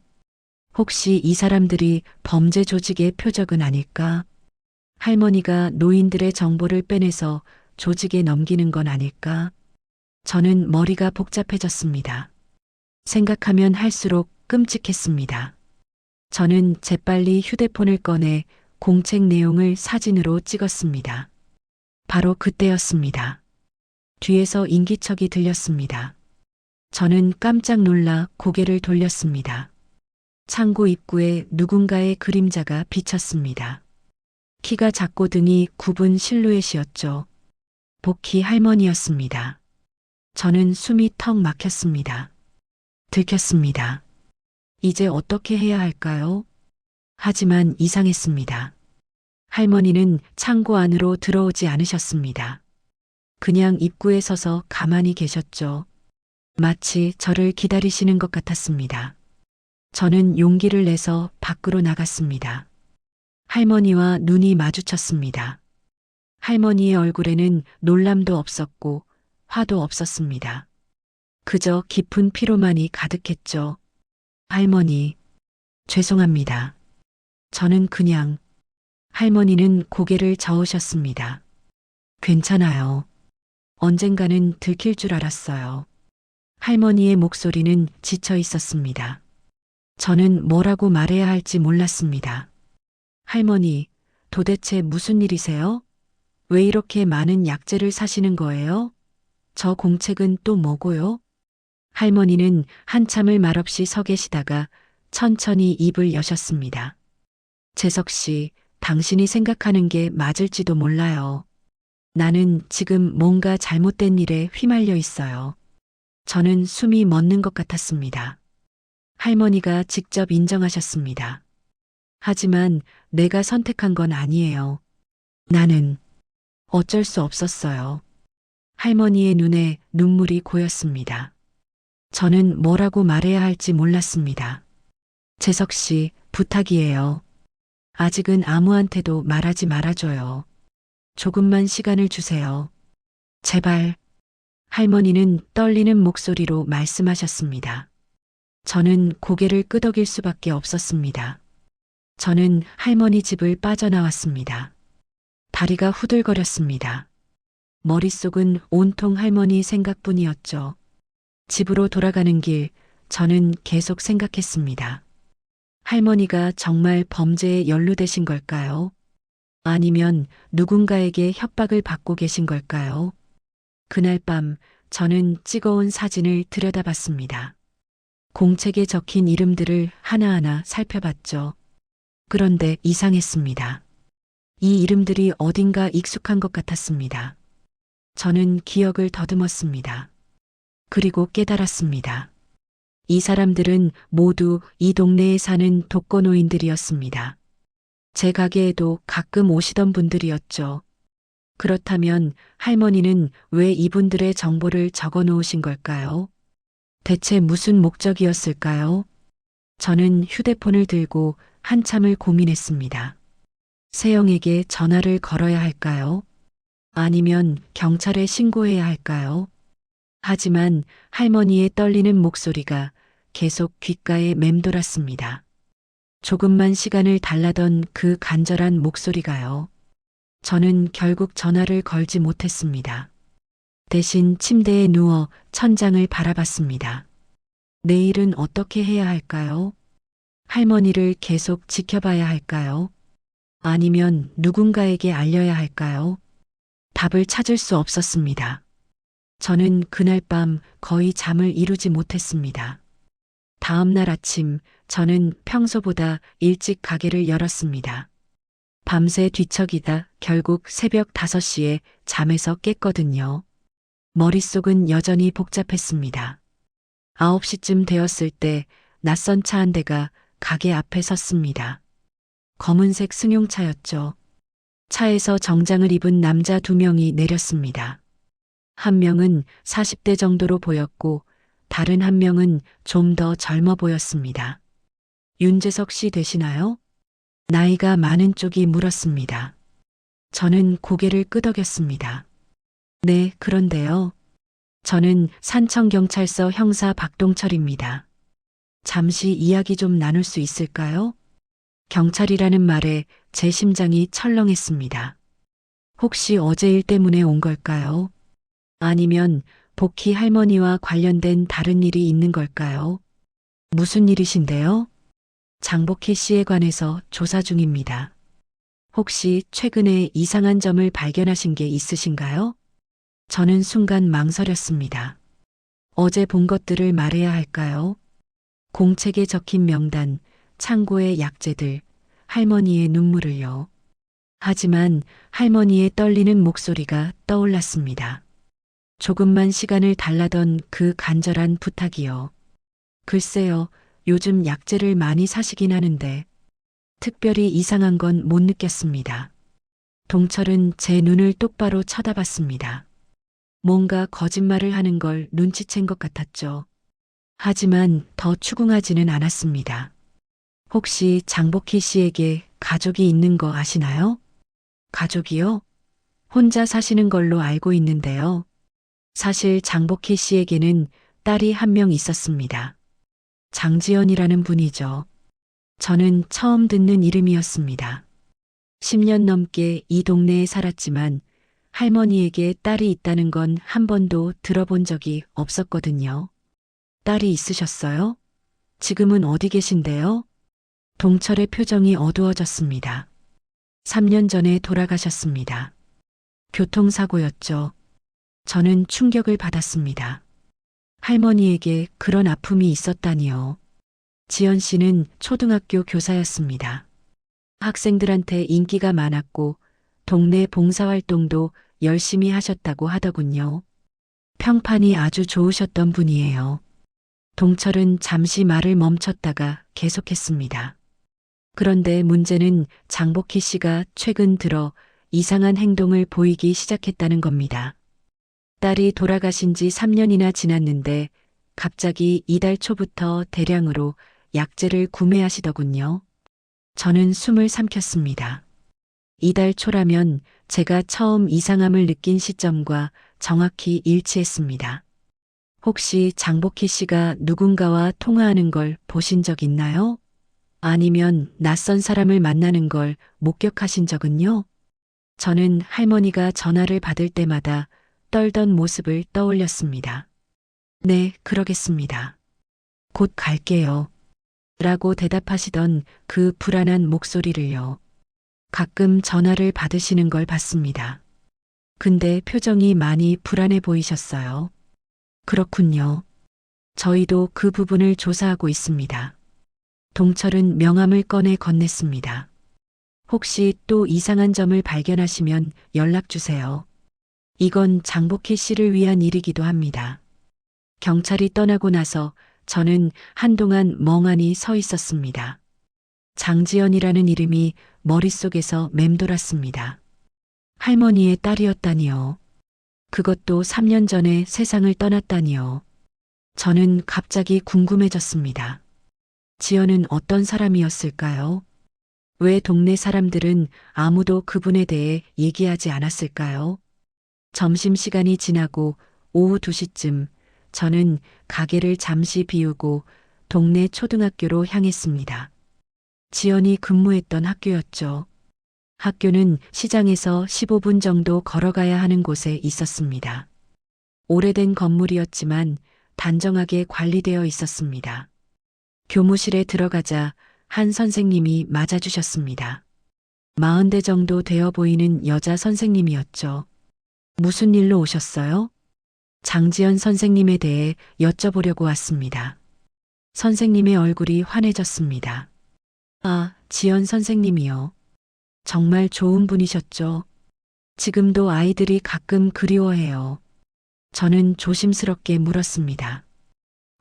혹시 이 사람들이 범죄 조직의 표적은 아닐까? 할머니가 노인들의 정보를 빼내서 조직에 넘기는 건 아닐까? 저는 머리가 복잡해졌습니다. 생각하면 할수록 끔찍했습니다. 저는 재빨리 휴대폰을 꺼내 공책 내용을 사진으로 찍었습니다. 바로 그때였습니다. 뒤에서 인기척이 들렸습니다. 저는 깜짝 놀라 고개를 돌렸습니다. 창고 입구에 누군가의 그림자가 비쳤습니다. 키가 작고 등이 굽은 실루엣이었죠. 복희 할머니였습니다. 저는 숨이 턱 막혔습니다. 들켰습니다. 이제 어떻게 해야 할까요? 하지만 이상했습니다. 할머니는 창고 안으로 들어오지 않으셨습니다. 그냥 입구에 서서 가만히 계셨죠. 마치 저를 기다리시는 것 같았습니다. 저는 용기를 내서 밖으로 나갔습니다. 할머니와 눈이 마주쳤습니다. 할머니의 얼굴에는 놀람도 없었고 화도 없었습니다. 그저 깊은 피로만이 가득했죠. 할머니, 죄송합니다. 저는 그냥. 할머니는 고개를 저으셨습니다. 괜찮아요. 언젠가는 들킬 줄 알았어요. 할머니의 목소리는 지쳐 있었습니다. 저는 뭐라고 말해야 할지 몰랐습니다. 할머니, 도대체 무슨 일이세요? 왜 이렇게 많은 약재를 사시는 거예요? 저 공책은 또 뭐고요? 할머니는 한참을 말없이 서 계시다가 천천히 입을 여셨습니다. 재석 씨, 당신이 생각하는 게 맞을지도 몰라요. 나는 지금 뭔가 잘못된 일에 휘말려 있어요. 저는 숨이 멎는 것 같았습니다. 할머니가 직접 인정하셨습니다. 하지만 내가 선택한 건 아니에요. 나는 어쩔 수 없었어요. 할머니의 눈에 눈물이 고였습니다. 저는 뭐라고 말해야 할지 몰랐습니다. 재석 씨, 부탁이에요. 아직은 아무한테도 말하지 말아줘요. 조금만 시간을 주세요. 제발. 할머니는 떨리는 목소리로 말씀하셨습니다. 저는 고개를 끄덕일 수밖에 없었습니다. 저는 할머니 집을 빠져나왔습니다. 다리가 후들거렸습니다. 머릿속은 온통 할머니 생각뿐이었죠. 집으로 돌아가는 길, 저는 계속 생각했습니다. 할머니가 정말 범죄에 연루되신 걸까요? 아니면 누군가에게 협박을 받고 계신 걸까요? 그날 밤 저는 찍어온 사진을 들여다봤습니다. 공책에 적힌 이름들을 하나하나 살펴봤죠. 그런데 이상했습니다. 이 이름들이 어딘가 익숙한 것 같았습니다. 저는 기억을 더듬었습니다. 그리고 깨달았습니다. 이 사람들은 모두 이 동네에 사는 독거노인들이었습니다. 제 가게에도 가끔 오시던 분들이었죠. 그렇다면 할머니는 왜 이분들의 정보를 적어 놓으신 걸까요? 대체 무슨 목적이었을까요? 저는 휴대폰을 들고 한참을 고민했습니다. 세영에게 전화를 걸어야 할까요? 아니면 경찰에 신고해야 할까요? 하지만 할머니의 떨리는 목소리가 계속 귓가에 맴돌았습니다. 조금만 시간을 달라던 그 간절한 목소리가요. 저는 결국 전화를 걸지 못했습니다. 대신 침대에 누워 천장을 바라봤습니다. 내일은 어떻게 해야 할까요? 할머니를 계속 지켜봐야 할까요? 아니면 누군가에게 알려야 할까요? 답을 찾을 수 없었습니다. 저는 그날 밤 거의 잠을 이루지 못했습니다. 다음 날 아침 저는 평소보다 일찍 가게를 열었습니다. 밤새 뒤척이다 결국 새벽 5시에 잠에서 깼거든요. 머릿속은 여전히 복잡했습니다. 9시쯤 되었을 때 낯선 차 한 대가 가게 앞에 섰습니다. 검은색 승용차였죠. 차에서 정장을 입은 남자 2명이 내렸습니다. 한 명은 40대 정도로 보였고 다른 한 명은 좀 더 젊어 보였습니다. 윤재석 씨 되시나요? 나이가 많은 쪽이 물었습니다. 저는 고개를 끄덕였습니다. 네, 그런데요. 저는 산청경찰서 형사 박동철입니다. 잠시 이야기 좀 나눌 수 있을까요? 경찰이라는 말에 제 심장이 철렁했습니다. 혹시 어제 일 때문에 온 걸까요? 아니면 복희 할머니와 관련된 다른 일이 있는 걸까요? 무슨 일이신데요? 장복희 씨에 관해서 조사 중입니다. 혹시 최근에 이상한 점을 발견하신 게 있으신가요? 저는 순간 망설였습니다. 어제 본 것들을 말해야 할까요? 공책에 적힌 명단, 창고의 약재들, 할머니의 눈물을요. 하지만 할머니의 떨리는 목소리가 떠올랐습니다. 조금만 시간을 달라던 그 간절한 부탁이요. 글쎄요, 요즘 약재를 많이 사시긴 하는데 특별히 이상한 건 못 느꼈습니다. 동철은 제 눈을 똑바로 쳐다봤습니다. 뭔가 거짓말을 하는 걸 눈치챈 것 같았죠. 하지만 더 추궁하지는 않았습니다. 혹시 장복희 씨에게 가족이 있는 거 아시나요? 가족이요? 혼자 사시는 걸로 알고 있는데요. 사실 장복희 씨에게는 딸이 한 명 있었습니다. 장지연이라는 분이죠. 저는 처음 듣는 이름이었습니다. 10년 넘게 이 동네에 살았지만 할머니에게 딸이 있다는 건 한 번도 들어본 적이 없었거든요. 딸이 있으셨어요? 지금은 어디 계신데요? 동철의 표정이 어두워졌습니다. 3년 전에 돌아가셨습니다. 교통사고였죠. 저는 충격을 받았습니다. 할머니에게 그런 아픔이 있었다니요. 지연 씨는 초등학교 교사였습니다. 학생들한테 인기가 많았고 동네 봉사활동도 열심히 하셨다고 하더군요. 평판이 아주 좋으셨던 분이에요. 동철은 잠시 말을 멈췄다가 계속했습니다. 그런데 문제는 장복희 씨가 최근 들어 이상한 행동을 보이기 시작했다는 겁니다. 딸이 돌아가신 지 3년이나 지났는데 갑자기 이달 초부터 대량으로 약재를 구매하시더군요. 저는 숨을 삼켰습니다. 이달 초라면 제가 처음 이상함을 느낀 시점과 정확히 일치했습니다. 혹시 장복희 씨가 누군가와 통화하는 걸 보신 적 있나요? 아니면 낯선 사람을 만나는 걸 목격하신 적은요? 저는 할머니가 전화를 받을 때마다 떨던 모습을 떠올렸습니다. 네, 그러겠습니다. 곧 갈게요. 라고 대답하시던 그 불안한 목소리를요. 가끔 전화를 받으시는 걸 봤습니다. 근데 표정이 많이 불안해 보이셨어요. 그렇군요. 저희도 그 부분을 조사하고 있습니다. 동철은 명함을 꺼내 건넸습니다. 혹시 또 이상한 점을 발견하시면 연락 주세요. 이건 장복희 씨를 위한 일이기도 합니다. 경찰이 떠나고 나서 저는 한동안 멍하니 서 있었습니다. 장지연이라는 이름이 머릿속에서 맴돌았습니다. 할머니의 딸이었다니요. 그것도 3년 전에 세상을 떠났다니요. 저는 갑자기 궁금해졌습니다. 지연은 어떤 사람이었을까요? 왜 동네 사람들은 아무도 그분에 대해 얘기하지 않았을까요? 점심시간이 지나고 오후 2시쯤 저는 가게를 잠시 비우고 동네 초등학교로 향했습니다. 지연이 근무했던 학교였죠. 학교는 시장에서 15분 정도 걸어가야 하는 곳에 있었습니다. 오래된 건물이었지만 단정하게 관리되어 있었습니다. 교무실에 들어가자 한 선생님이 맞아주셨습니다. 40대 정도 되어 보이는 여자 선생님이었죠. 무슨 일로 오셨어요? 장지연 선생님에 대해 여쭤보려고 왔습니다. 선생님의 얼굴이 환해졌습니다. 아, 지연 선생님이요. 정말 좋은 분이셨죠. 지금도 아이들이 가끔 그리워해요. 저는 조심스럽게 물었습니다.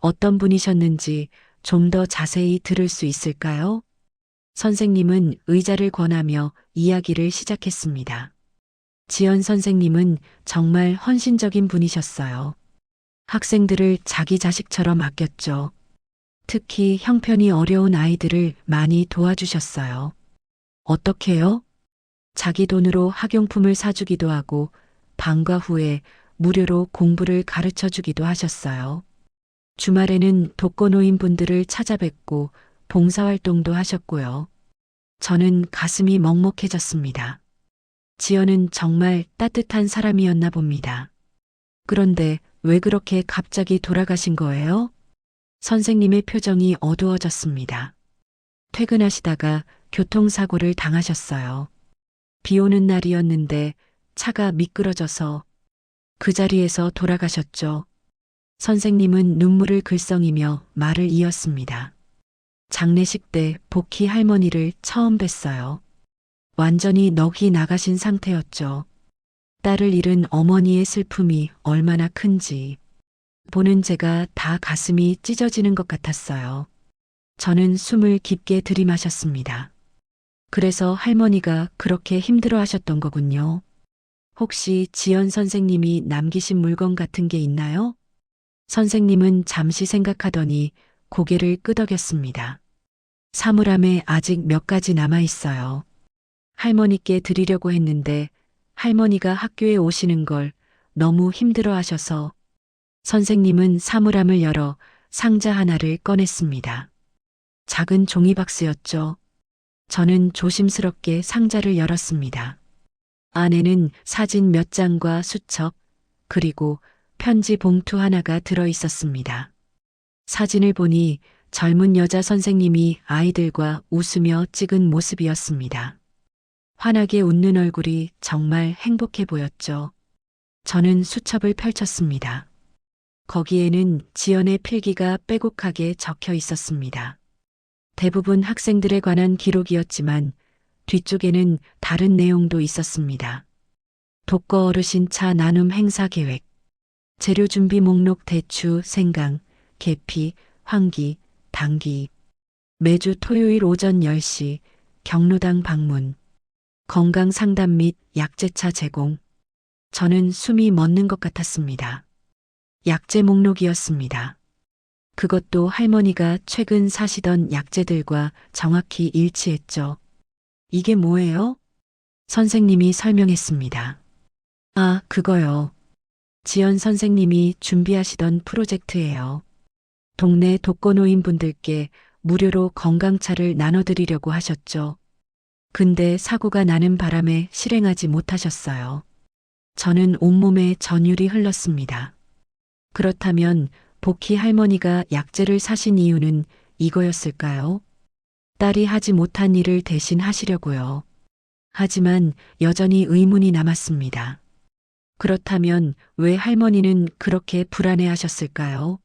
어떤 분이셨는지 좀 더 자세히 들을 수 있을까요? 선생님은 의자를 권하며 이야기를 시작했습니다. 지연 선생님은 정말 헌신적인 분이셨어요. 학생들을 자기 자식처럼 아꼈죠. 특히 형편이 어려운 아이들을 많이 도와주셨어요. 어떻게요? 자기 돈으로 학용품을 사주기도 하고 방과 후에 무료로 공부를 가르쳐 주기도 하셨어요. 주말에는 독거노인 분들을 찾아뵙고 봉사활동도 하셨고요. 저는 가슴이 먹먹해졌습니다. 지연은 정말 따뜻한 사람이었나 봅니다. 그런데 왜 그렇게 갑자기 돌아가신 거예요? 선생님의 표정이 어두워졌습니다. 퇴근하시다가 교통사고를 당하셨어요. 비 오는 날이었는데 차가 미끄러져서 그 자리에서 돌아가셨죠. 선생님은 눈물을 글썽이며 말을 이었습니다. 장례식 때 복희 할머니를 처음 뵀어요. 완전히 넋이 나가신 상태였죠. 딸을 잃은 어머니의 슬픔이 얼마나 큰지 보는 제가 다 가슴이 찢어지는 것 같았어요. 저는 숨을 깊게 들이마셨습니다. 그래서 할머니가 그렇게 힘들어 하셨던 거군요. 혹시 지연 선생님이 남기신 물건 같은 게 있나요? 선생님은 잠시 생각하더니 고개를 끄덕였습니다. 사물함에 아직 몇 가지 남아 있어요. 할머니께 드리려고 했는데 할머니가 학교에 오시는 걸 너무 힘들어 하셔서 선생님은 사물함을 열어 상자 하나를 꺼냈습니다. 작은 종이박스였죠. 저는 조심스럽게 상자를 열었습니다. 안에는 사진 몇 장과 수첩, 그리고 편지 봉투 하나가 들어 있었습니다. 사진을 보니 젊은 여자 선생님이 아이들과 웃으며 찍은 모습이었습니다. 환하게 웃는 얼굴이 정말 행복해 보였죠. 저는 수첩을 펼쳤습니다. 거기에는 지연의 필기가 빼곡하게 적혀 있었습니다. 대부분 학생들에 관한 기록이었지만 뒤쪽에는 다른 내용도 있었습니다. 독거 어르신 차 나눔 행사 계획, 재료 준비 목록 대추, 생강, 계피, 황기, 당귀. 매주 토요일 오전 10시 경로당 방문. 건강 상담 및 약재차 제공. 저는 숨이 멎는 것 같았습니다. 약재 목록이었습니다. 그것도 할머니가 최근 사시던 약재들과 정확히 일치했죠. 이게 뭐예요? 선생님이 설명했습니다. 아, 그거요. 지연 선생님이 준비하시던 프로젝트예요. 동네 독거노인 분들께 무료로 건강차를 나눠드리려고 하셨죠. 근데 사고가 나는 바람에 실행하지 못하셨어요. 저는 온몸에 전율이 흘렀습니다. 그렇다면 복희 할머니가 약재를 사신 이유는 이거였을까요? 딸이 하지 못한 일을 대신 하시려고요. 하지만 여전히 의문이 남았습니다. 그렇다면 왜 할머니는 그렇게 불안해 하셨을까요?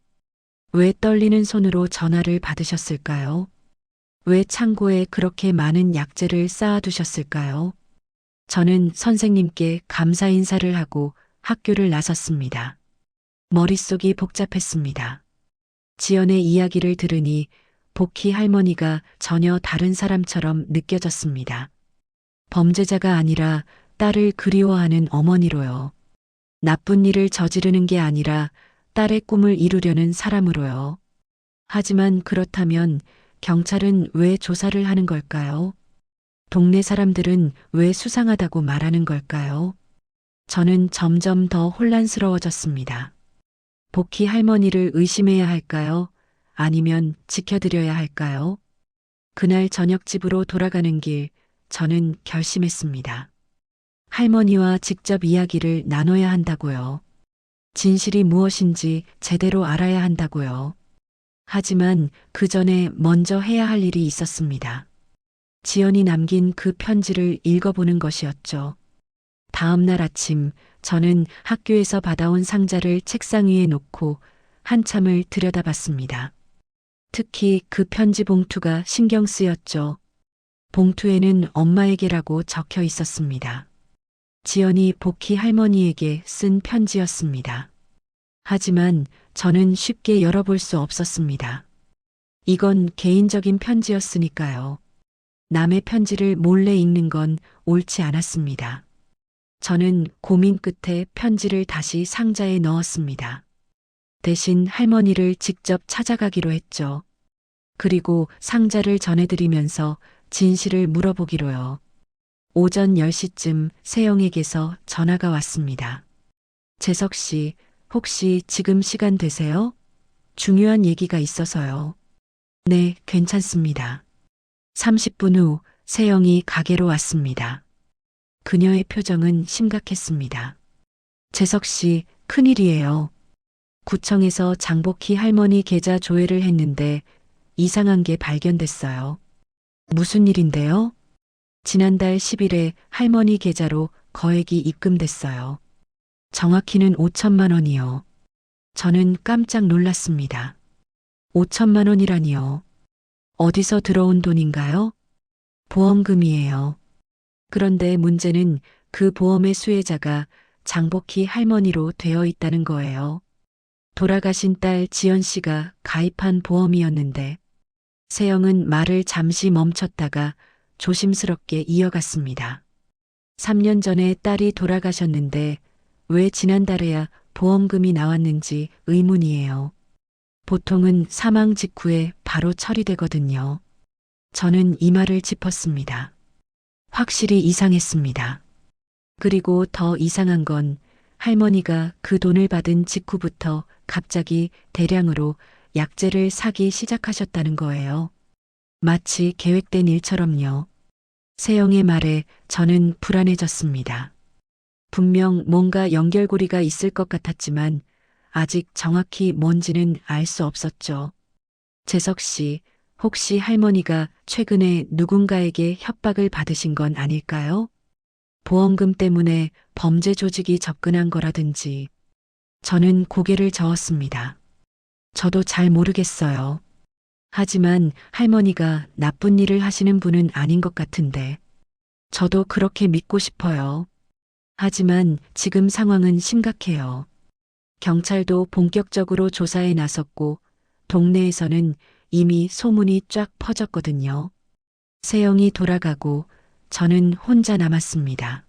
왜 떨리는 손으로 전화를 받으셨을까요? 왜 창고에 그렇게 많은 약재를 쌓아두셨을까요? 저는 선생님께 감사 인사를 하고 학교를 나섰습니다. 머릿속이 복잡했습니다. 지연의 이야기를 들으니 복희 할머니가 전혀 다른 사람처럼 느껴졌습니다. 범죄자가 아니라 딸을 그리워하는 어머니로요. 나쁜 일을 저지르는 게 아니라 딸의 꿈을 이루려는 사람으로요. 하지만 그렇다면 경찰은 왜 조사를 하는 걸까요? 동네 사람들은 왜 수상하다고 말하는 걸까요? 저는 점점 더 혼란스러워졌습니다. 복희 할머니를 의심해야 할까요? 아니면 지켜드려야 할까요? 그날 저녁 집으로 돌아가는 길, 저는 결심했습니다. 할머니와 직접 이야기를 나눠야 한다고요. 진실이 무엇인지 제대로 알아야 한다고요. 하지만 그 전에 먼저 해야 할 일이 있었습니다. 지연이 남긴 그 편지를 읽어보는 것이었죠. 다음 날 아침 저는 학교에서 받아온 상자를 책상 위에 놓고 한참을 들여다봤습니다. 특히 그 편지 봉투가 신경 쓰였죠. 봉투에는 엄마에게라고 적혀 있었습니다. 지연이 복희 할머니에게 쓴 편지였습니다. 하지만 저는 쉽게 열어볼 수 없었습니다. 이건 개인적인 편지였으니까요. 남의 편지를 몰래 읽는 건 옳지 않았습니다. 저는 고민 끝에 편지를 다시 상자에 넣었습니다. 대신 할머니를 직접 찾아가기로 했죠. 그리고 상자를 전해드리면서 진실을 물어보기로요. 오전 10시쯤 세영에게서 전화가 왔습니다. 재석 씨, 혹시 지금 시간 되세요? 중요한 얘기가 있어서요. 네, 괜찮습니다. 30분 후 세영이 가게로 왔습니다. 그녀의 표정은 심각했습니다. 재석 씨, 큰일이에요. 구청에서 장복희 할머니 계좌 조회를 했는데 이상한 게 발견됐어요. 무슨 일인데요? 지난달 10일에 할머니 계좌로 거액이 입금됐어요. 정확히는 5천만 원이요. 저는 깜짝 놀랐습니다. 5천만 원이라니요. 어디서 들어온 돈인가요? 보험금이에요. 그런데 문제는 그 보험의 수혜자가 장복희 할머니로 되어 있다는 거예요. 돌아가신 딸 지연 씨가 가입한 보험이었는데 세영은 말을 잠시 멈췄다가 조심스럽게 이어갔습니다. 3년 전에 딸이 돌아가셨는데 왜 지난달에야 보험금이 나왔는지 의문이에요. 보통은 사망 직후에 바로 처리되거든요. 저는 이 말을 짚었습니다. 확실히 이상했습니다. 그리고 더 이상한 건 할머니가 그 돈을 받은 직후부터 갑자기 대량으로 약재를 사기 시작하셨다는 거예요. 마치 계획된 일처럼요. 세영의 말에 저는 불안해졌습니다. 분명 뭔가 연결고리가 있을 것 같았지만 아직 정확히 뭔지는 알 수 없었죠. 재석 씨, 혹시 할머니가 최근에 누군가에게 협박을 받으신 건 아닐까요? 보험금 때문에 범죄 조직이 접근한 거라든지. 저는 고개를 저었습니다. 저도 잘 모르겠어요. 하지만 할머니가 나쁜 일을 하시는 분은 아닌 것 같은데. 저도 그렇게 믿고 싶어요. 하지만 지금 상황은 심각해요. 경찰도 본격적으로 조사에 나섰고 동네에서는 이미 소문이 쫙 퍼졌거든요. 세영이 돌아가고 저는 혼자 남았습니다.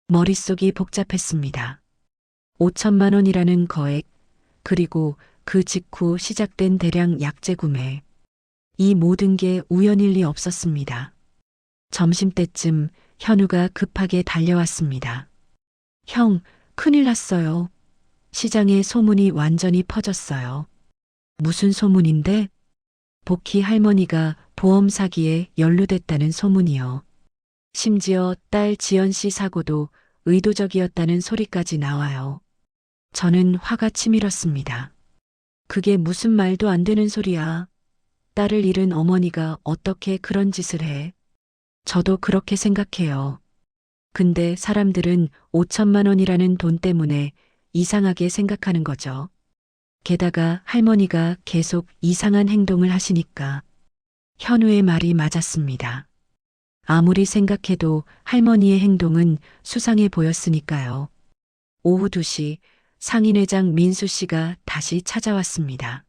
머릿속이 복잡했습니다. 5천만 원이라는 거액, 그리고 그 직후 시작된 대량 약재 구매. 이 모든 게 우연일 리 없었습니다. 점심때쯤 현우가 급하게 달려왔습니다. 형, 큰일 났어요. 시장에 소문이 완전히 퍼졌어요. 무슨 소문인데? 복희 할머니가 보험 사기에 연루됐다는 소문이요. 심지어 딸 지연 씨 사고도 의도적이었다는 소리까지 나와요. 저는 화가 치밀었습니다. 그게 무슨 말도 안 되는 소리야. 딸을 잃은 어머니가 어떻게 그런 짓을 해? 저도 그렇게 생각해요. 근데 사람들은 5천만 원이라는 돈 때문에 이상하게 생각하는 거죠. 게다가 할머니가 계속 이상한 행동을 하시니까. 현우의 말이 맞았습니다. 아무리 생각해도 할머니의 행동은 수상해 보였으니까요. 오후 2시 상인회장 민수 씨가 다시 찾아왔습니다.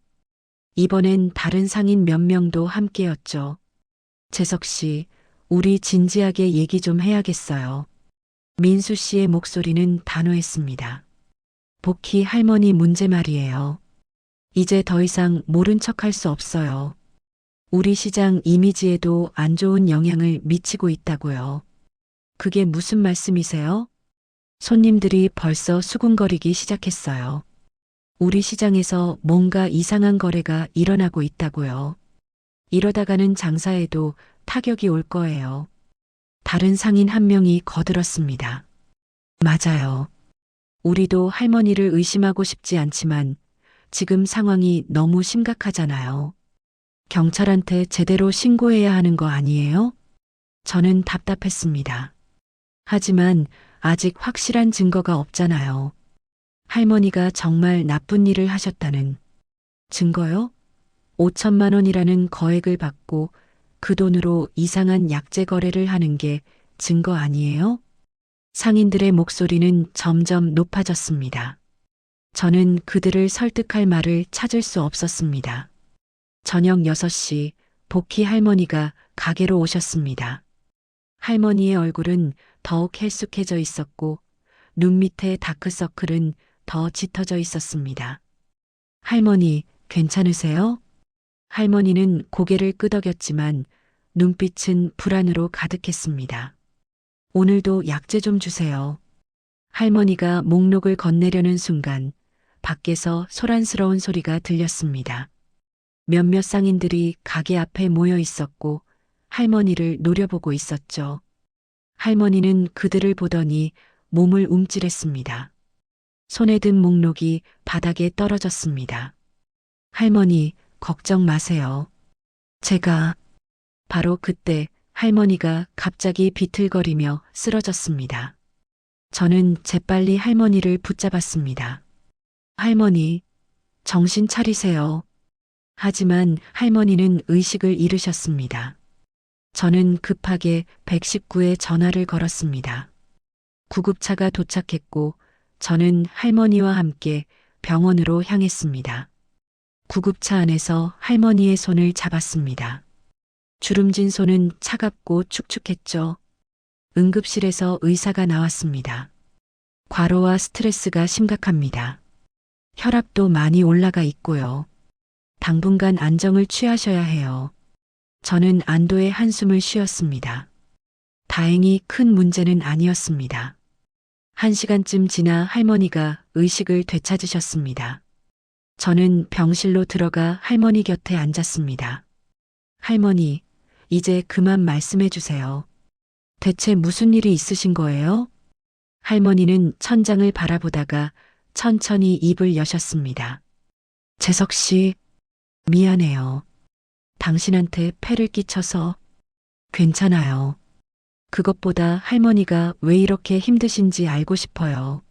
이번엔 다른 상인 몇 명도 함께였죠. 재석 씨, 우리 진지하게 얘기 좀 해야겠어요. 민수 씨의 목소리는 단호했습니다. 복희 할머니 문제 말이에요. 이제 더 이상 모른 척할 수 없어요. 우리 시장 이미지에도 안 좋은 영향을 미치고 있다고요. 그게 무슨 말씀이세요? 손님들이 벌써 수군거리기 시작했어요. 우리 시장에서 뭔가 이상한 거래가 일어나고 있다고요. 이러다가는 장사에도 타격이 올 거예요. 다른 상인 한 명이 거들었습니다. 맞아요. 우리도 할머니를 의심하고 싶지 않지만 지금 상황이 너무 심각하잖아요. 경찰한테 제대로 신고해야 하는 거 아니에요? 저는 답답했습니다. 하지만 아직 확실한 증거가 없잖아요. 할머니가 정말 나쁜 일을 하셨다는 증거요? 5천만 원이라는 거액을 받고 그 돈으로 이상한 약재 거래를 하는 게 증거 아니에요? 상인들의 목소리는 점점 높아졌습니다. 저는 그들을 설득할 말을 찾을 수 없었습니다. 저녁 6시 복희 할머니가 가게로 오셨습니다. 할머니의 얼굴은 더욱 헬쑥해져 있었고 눈 밑에 다크서클은 더 짙어져 있었습니다. 할머니, 괜찮으세요? 할머니는 고개를 끄덕였지만 눈빛은 불안으로 가득했습니다. 오늘도 약재 좀 주세요. 할머니가 목록을 건네려는 순간 밖에서 소란스러운 소리가 들렸습니다. 몇몇 상인들이 가게 앞에 모여 있었고 할머니를 노려보고 있었죠. 할머니는 그들을 보더니 몸을 움찔했습니다. 손에 든 목록이 바닥에 떨어졌습니다. 할머니, 걱정 마세요. 제가 바로 그때 할머니가 갑자기 비틀거리며 쓰러졌습니다. 저는 재빨리 할머니를 붙잡았습니다. 할머니, 정신 차리세요. 하지만 할머니는 의식을 잃으셨습니다. 저는 급하게 119에 전화를 걸었습니다. 구급차가 도착했고 저는 할머니와 함께 병원으로 향했습니다. 구급차 안에서 할머니의 손을 잡았습니다. 주름진 손은 차갑고 축축했죠. 응급실에서 의사가 나왔습니다. 과로와 스트레스가 심각합니다. 혈압도 많이 올라가 있고요. 당분간 안정을 취하셔야 해요. 저는 안도의 한숨을 쉬었습니다. 다행히 큰 문제는 아니었습니다. 1시간쯤 지나 할머니가 의식을 되찾으셨습니다. 저는 병실로 들어가 할머니 곁에 앉았습니다. 할머니, 이제 그만 말씀해 주세요. 대체 무슨 일이 있으신 거예요? 할머니는 천장을 바라보다가 천천히 입을 여셨습니다. 재석 씨, 미안해요. 당신한테 폐를 끼쳐서. 괜찮아요. 그것보다 할머니가 왜 이렇게 힘드신지 알고 싶어요.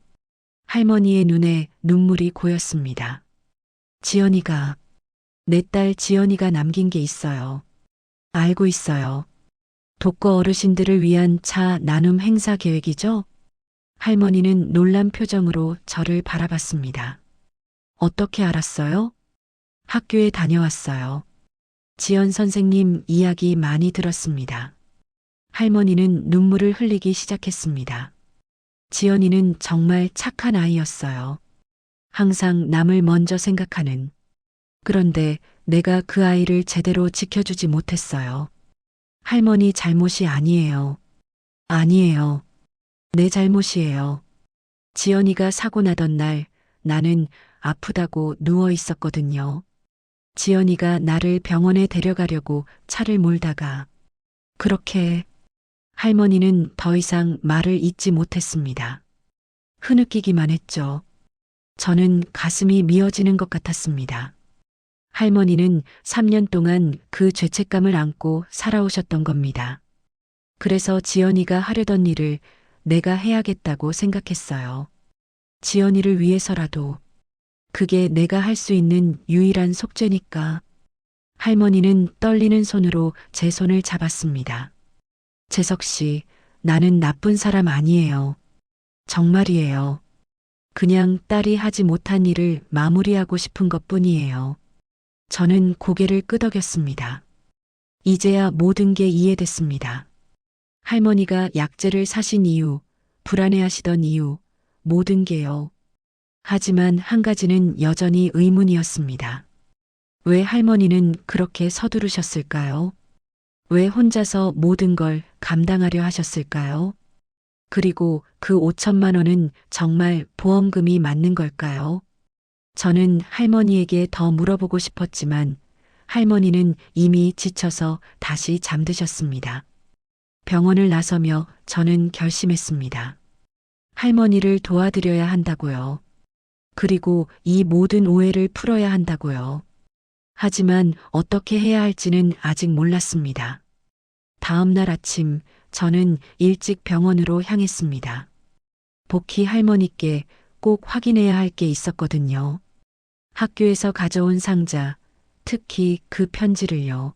할머니의 눈에 눈물이 고였습니다. 지연이가, 내 딸 지연이가 남긴 게 있어요. 알고 있어요. 독거 어르신들을 위한 차 나눔 행사 계획이죠? 할머니는 놀란 표정으로 저를 바라봤습니다. 어떻게 알았어요? 학교에 다녀왔어요. 지연 선생님 이야기 많이 들었습니다. 할머니는 눈물을 흘리기 시작했습니다. 지연이는 정말 착한 아이였어요. 항상 남을 먼저 생각하는. 그런데 내가 그 아이를 제대로 지켜주지 못했어요. 할머니 잘못이 아니에요. 아니에요. 내 잘못이에요. 지연이가 사고 나던 날 나는 아프다고 누워 있었거든요. 지연이가 나를 병원에 데려가려고 차를 몰다가 그렇게 할머니는 더 이상 말을 잇지 못했습니다. 흐느끼기만 했죠. 저는 가슴이 미어지는 것 같았습니다. 할머니는 3년 동안 그 죄책감을 안고 살아오셨던 겁니다. 그래서 지연이가 하려던 일을 내가 해야겠다고 생각했어요. 지연이를 위해서라도 그게 내가 할 수 있는 유일한 속죄니까. 할머니는 떨리는 손으로 제 손을 잡았습니다. 재석 씨, 나는 나쁜 사람 아니에요. 정말이에요. 그냥 딸이 하지 못한 일을 마무리하고 싶은 것 뿐이에요. 저는 고개를 끄덕였습니다. 이제야 모든 게 이해됐습니다. 할머니가 약재를 사신 이유, 불안해하시던 이유, 모든 게요. 하지만 한 가지는 여전히 의문이었습니다. 왜 할머니는 그렇게 서두르셨을까요? 왜 혼자서 모든 걸 감당하려 하셨을까요? 그리고 그 5천만 원은 정말 보험금이 맞는 걸까요? 저는 할머니에게 더 물어보고 싶었지만 할머니는 이미 지쳐서 다시 잠드셨습니다. 병원을 나서며 저는 결심했습니다. 할머니를 도와드려야 한다고요. 그리고 이 모든 오해를 풀어야 한다고요. 하지만 어떻게 해야 할지는 아직 몰랐습니다. 다음 날 아침 저는 일찍 병원으로 향했습니다. 복희 할머니께 꼭 확인해야 할 게 있었거든요. 학교에서 가져온 상자, 특히 그 편지를요.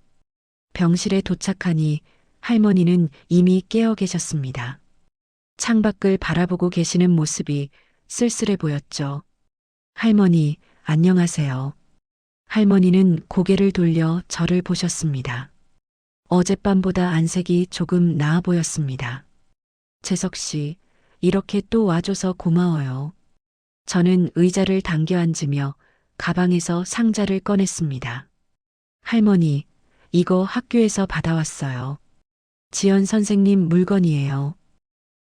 병실에 도착하니 할머니는 이미 깨어 계셨습니다. 창밖을 바라보고 계시는 모습이 쓸쓸해 보였죠. 할머니, 안녕하세요. 할머니는 고개를 돌려 저를 보셨습니다. 어젯밤보다 안색이 조금 나아 보였습니다. 재석 씨, 이렇게 또 와줘서 고마워요. 저는 의자를 당겨 앉으며 가방에서 상자를 꺼냈습니다. 할머니, 이거 학교에서 받아왔어요. 지연 선생님 물건이에요.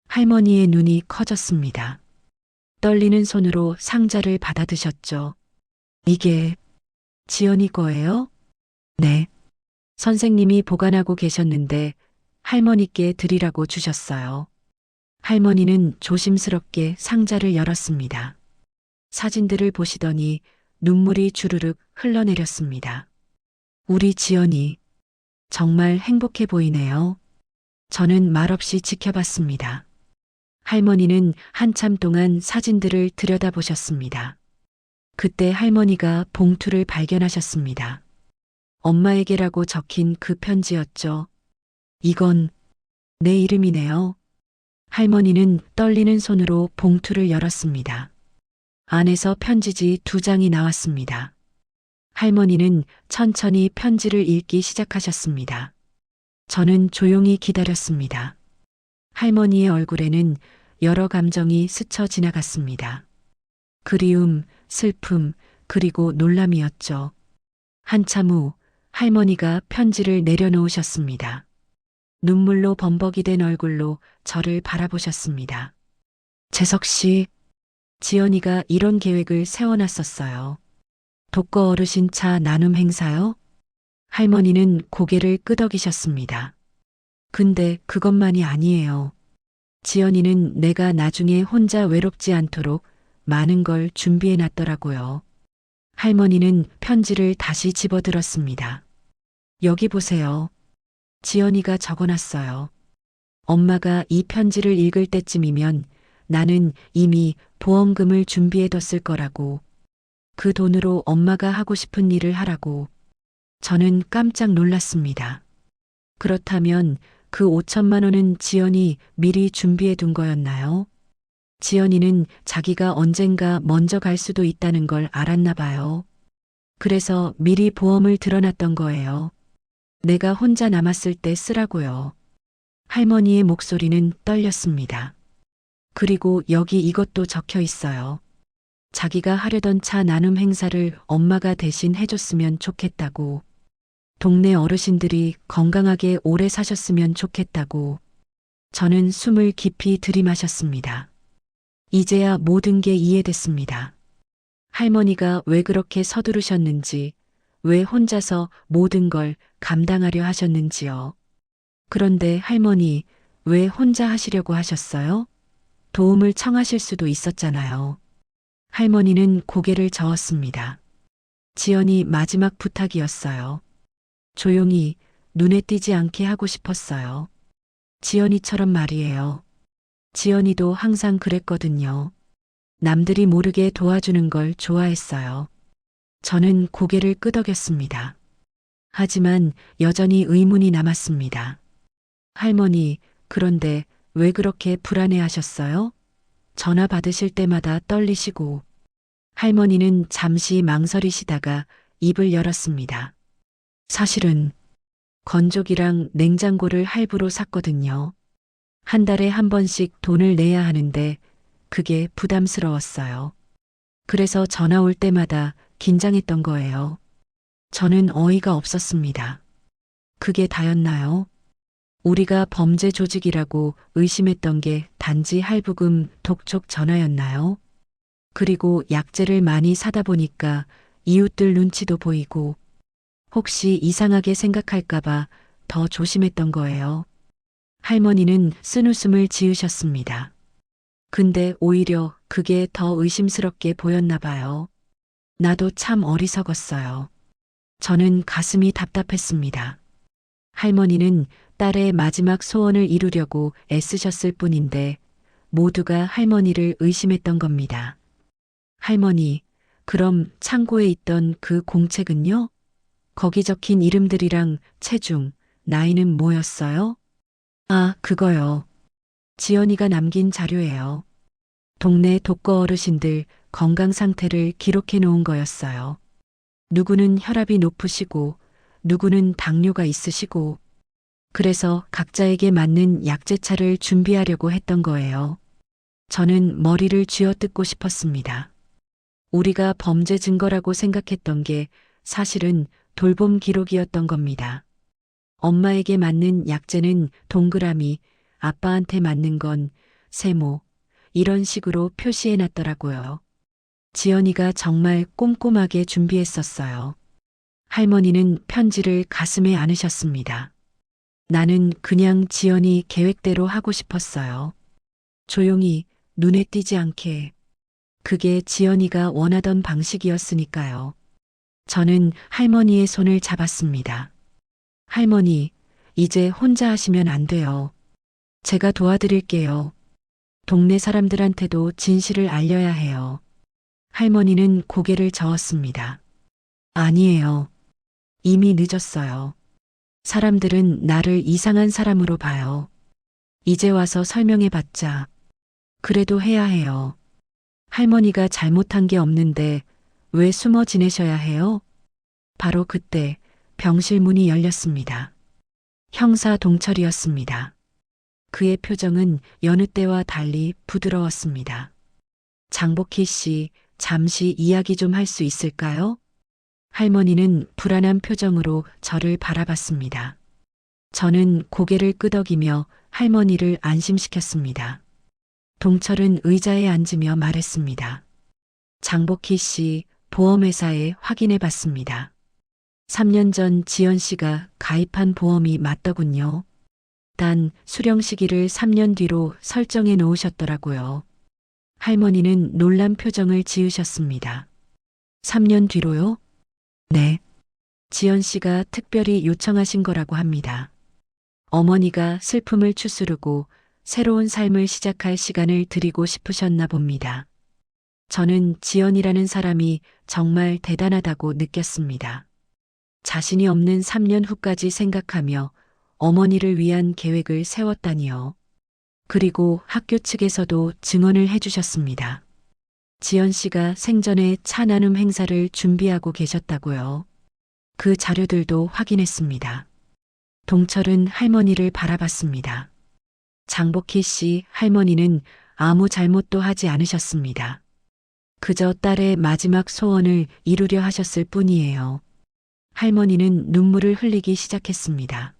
할머니의 눈이 커졌습니다. 떨리는 손으로 상자를 받아드셨죠. 이게 지연이 거예요? 네. 선생님이 보관하고 계셨는데 할머니께 드리라고 주셨어요. 할머니는 조심스럽게 상자를 열었습니다. 사진들을 보시더니 눈물이 주르륵 흘러내렸습니다. 우리 지연이 정말 행복해 보이네요. 저는 말없이 지켜봤습니다. 할머니는 한참 동안 사진들을 들여다보셨습니다. 그때 할머니가 봉투를 발견하셨습니다. 엄마에게라고 적힌 그 편지였죠. 이건 내 이름이네요. 할머니는 떨리는 손으로 봉투를 열었습니다. 안에서 편지지 2장이 나왔습니다. 할머니는 천천히 편지를 읽기 시작하셨습니다. 저는 조용히 기다렸습니다. 할머니의 얼굴에는 여러 감정이 스쳐 지나갔습니다. 그리움, 슬픔, 그리고 놀람이었죠. 한참 후 할머니가 편지를 내려놓으셨습니다. 눈물로 범벅이 된 얼굴로 저를 바라보셨습니다. 재석 씨, 지연이가 이런 계획을 세워놨었어요. 독거 어르신 차 나눔 행사요? 할머니는 고개를 끄덕이셨습니다. 근데 그것만이 아니에요. 지연이는 내가 나중에 혼자 외롭지 않도록 많은 걸 준비해 놨더라고요. 할머니는 편지를 다시 집어들었습니다. 여기 보세요. 지연이가 적어놨어요. 엄마가 이 편지를 읽을 때쯤이면 나는 이미 보험금을 준비해뒀을 거라고. 그 돈으로 엄마가 하고 싶은 일을 하라고. 저는 깜짝 놀랐습니다. 그렇다면 그 5천만 원은 지연이 미리 준비해 둔 거였나요? 지연이는 자기가 언젠가 먼저 갈 수도 있다는 걸 알았나 봐요. 그래서 미리 보험을 들어놨던 거예요. 내가 혼자 남았을 때 쓰라고요. 할머니의 목소리는 떨렸습니다. 그리고 여기 이것도 적혀 있어요. 자기가 하려던 차 나눔 행사를 엄마가 대신 해줬으면 좋겠다고. 동네 어르신들이 건강하게 오래 사셨으면 좋겠다고. 저는 숨을 깊이 들이마셨습니다. 이제야 모든 게 이해됐습니다. 할머니가 왜 그렇게 서두르셨는지, 왜 혼자서 모든 걸 감당하려 하셨는지요. 그런데 할머니, 왜 혼자 하시려고 하셨어요? 도움을 청하실 수도 있었잖아요. 할머니는 고개를 저었습니다. 지연이 마지막 부탁이었어요. 조용히 눈에 띄지 않게 하고 싶었어요. 지연이처럼 말이에요. 지연이도 항상 그랬거든요. 남들이 모르게 도와주는 걸 좋아했어요. 저는 고개를 끄덕였습니다. 하지만 여전히 의문이 남았습니다. 할머니, 그런데 왜 그렇게 불안해하셨어요? 전화 받으실 때마다 떨리시고. 할머니는 잠시 망설이시다가 입을 열었습니다. 사실은 건조기랑 냉장고를 할부로 샀거든요. 한 달에 한 번씩 돈을 내야 하는데 그게 부담스러웠어요. 그래서 전화 올 때마다 긴장했던 거예요. 저는 어이가 없었습니다. 그게 다였나요? 우리가 범죄 조직이라고 의심했던 게 단지 할부금 독촉 전화였나요? 그리고 약재를 많이 사다 보니까 이웃들 눈치도 보이고 혹시 이상하게 생각할까봐 더 조심했던 거예요. 할머니는 쓴웃음을 지으셨습니다. 근데 오히려 그게 더 의심스럽게 보였나 봐요. 나도 참 어리석었어요. 저는 가슴이 답답했습니다. 할머니는 딸의 마지막 소원을 이루려고 애쓰셨을 뿐인데 모두가 할머니를 의심했던 겁니다. 할머니, 그럼 창고에 있던 그 공책은요? 거기 적힌 이름들이랑 체중, 나이는 뭐였어요? 아, 그거요. 지연이가 남긴 자료예요. 동네 독거 어르신들 건강 상태를 기록해 놓은 거였어요. 누구는 혈압이 높으시고, 누구는 당뇨가 있으시고, 그래서 각자에게 맞는 약제차를 준비하려고 했던 거예요. 저는 머리를 쥐어뜯고 싶었습니다. 우리가 범죄 증거라고 생각했던 게 사실은 돌봄 기록이었던 겁니다. 엄마에게 맞는 약제는 동그라미, 아빠한테 맞는 건 세모, 이런 식으로 표시해 놨더라고요. 지연이가 정말 꼼꼼하게 준비했었어요. 할머니는 편지를 가슴에 안으셨습니다. 나는 그냥 지연이 계획대로 하고 싶었어요. 조용히 눈에 띄지 않게. 그게 지연이가 원하던 방식이었으니까요. 저는 할머니의 손을 잡았습니다. 할머니, 이제 혼자 하시면 안 돼요. 제가 도와드릴게요. 동네 사람들한테도 진실을 알려야 해요. 할머니는 고개를 저었습니다. 아니에요. 이미 늦었어요. 사람들은 나를 이상한 사람으로 봐요. 이제 와서 설명해봤자. 그래도 해야 해요. 할머니가 잘못한 게 없는데 왜 숨어 지내셔야 해요? 바로 그때 병실 문이 열렸습니다. 형사 동철이었습니다. 그의 표정은 여느 때와 달리 부드러웠습니다. 장복희 씨, 잠시 이야기 좀 할 수 있을까요? 할머니는 불안한 표정으로 저를 바라봤습니다. 저는 고개를 끄덕이며 할머니를 안심시켰습니다. 동철은 의자에 앉으며 말했습니다. 장복희 씨, 보험회사에 확인해 봤습니다. 3년 전 지연 씨가 가입한 보험이 맞더군요. 단 수령 시기를 3년 뒤로 설정해 놓으셨더라고요. 할머니는 놀란 표정을 지으셨습니다. 3년 뒤로요? 네. 지연 씨가 특별히 요청하신 거라고 합니다. 어머니가 슬픔을 추스르고 새로운 삶을 시작할 시간을 드리고 싶으셨나 봅니다. 저는 지연이라는 사람이 정말 대단하다고 느꼈습니다. 자신이 없는 3년 후까지 생각하며 어머니를 위한 계획을 세웠다니요. 그리고 학교 측에서도 증언을 해주셨습니다. 지연 씨가 생전에 차 나눔 행사를 준비하고 계셨다고요. 그 자료들도 확인했습니다. 동철은 할머니를 바라봤습니다. 장복희 씨 할머니는 아무 잘못도 하지 않으셨습니다. 그저 딸의 마지막 소원을 이루려 하셨을 뿐이에요. 할머니는 눈물을 흘리기 시작했습니다.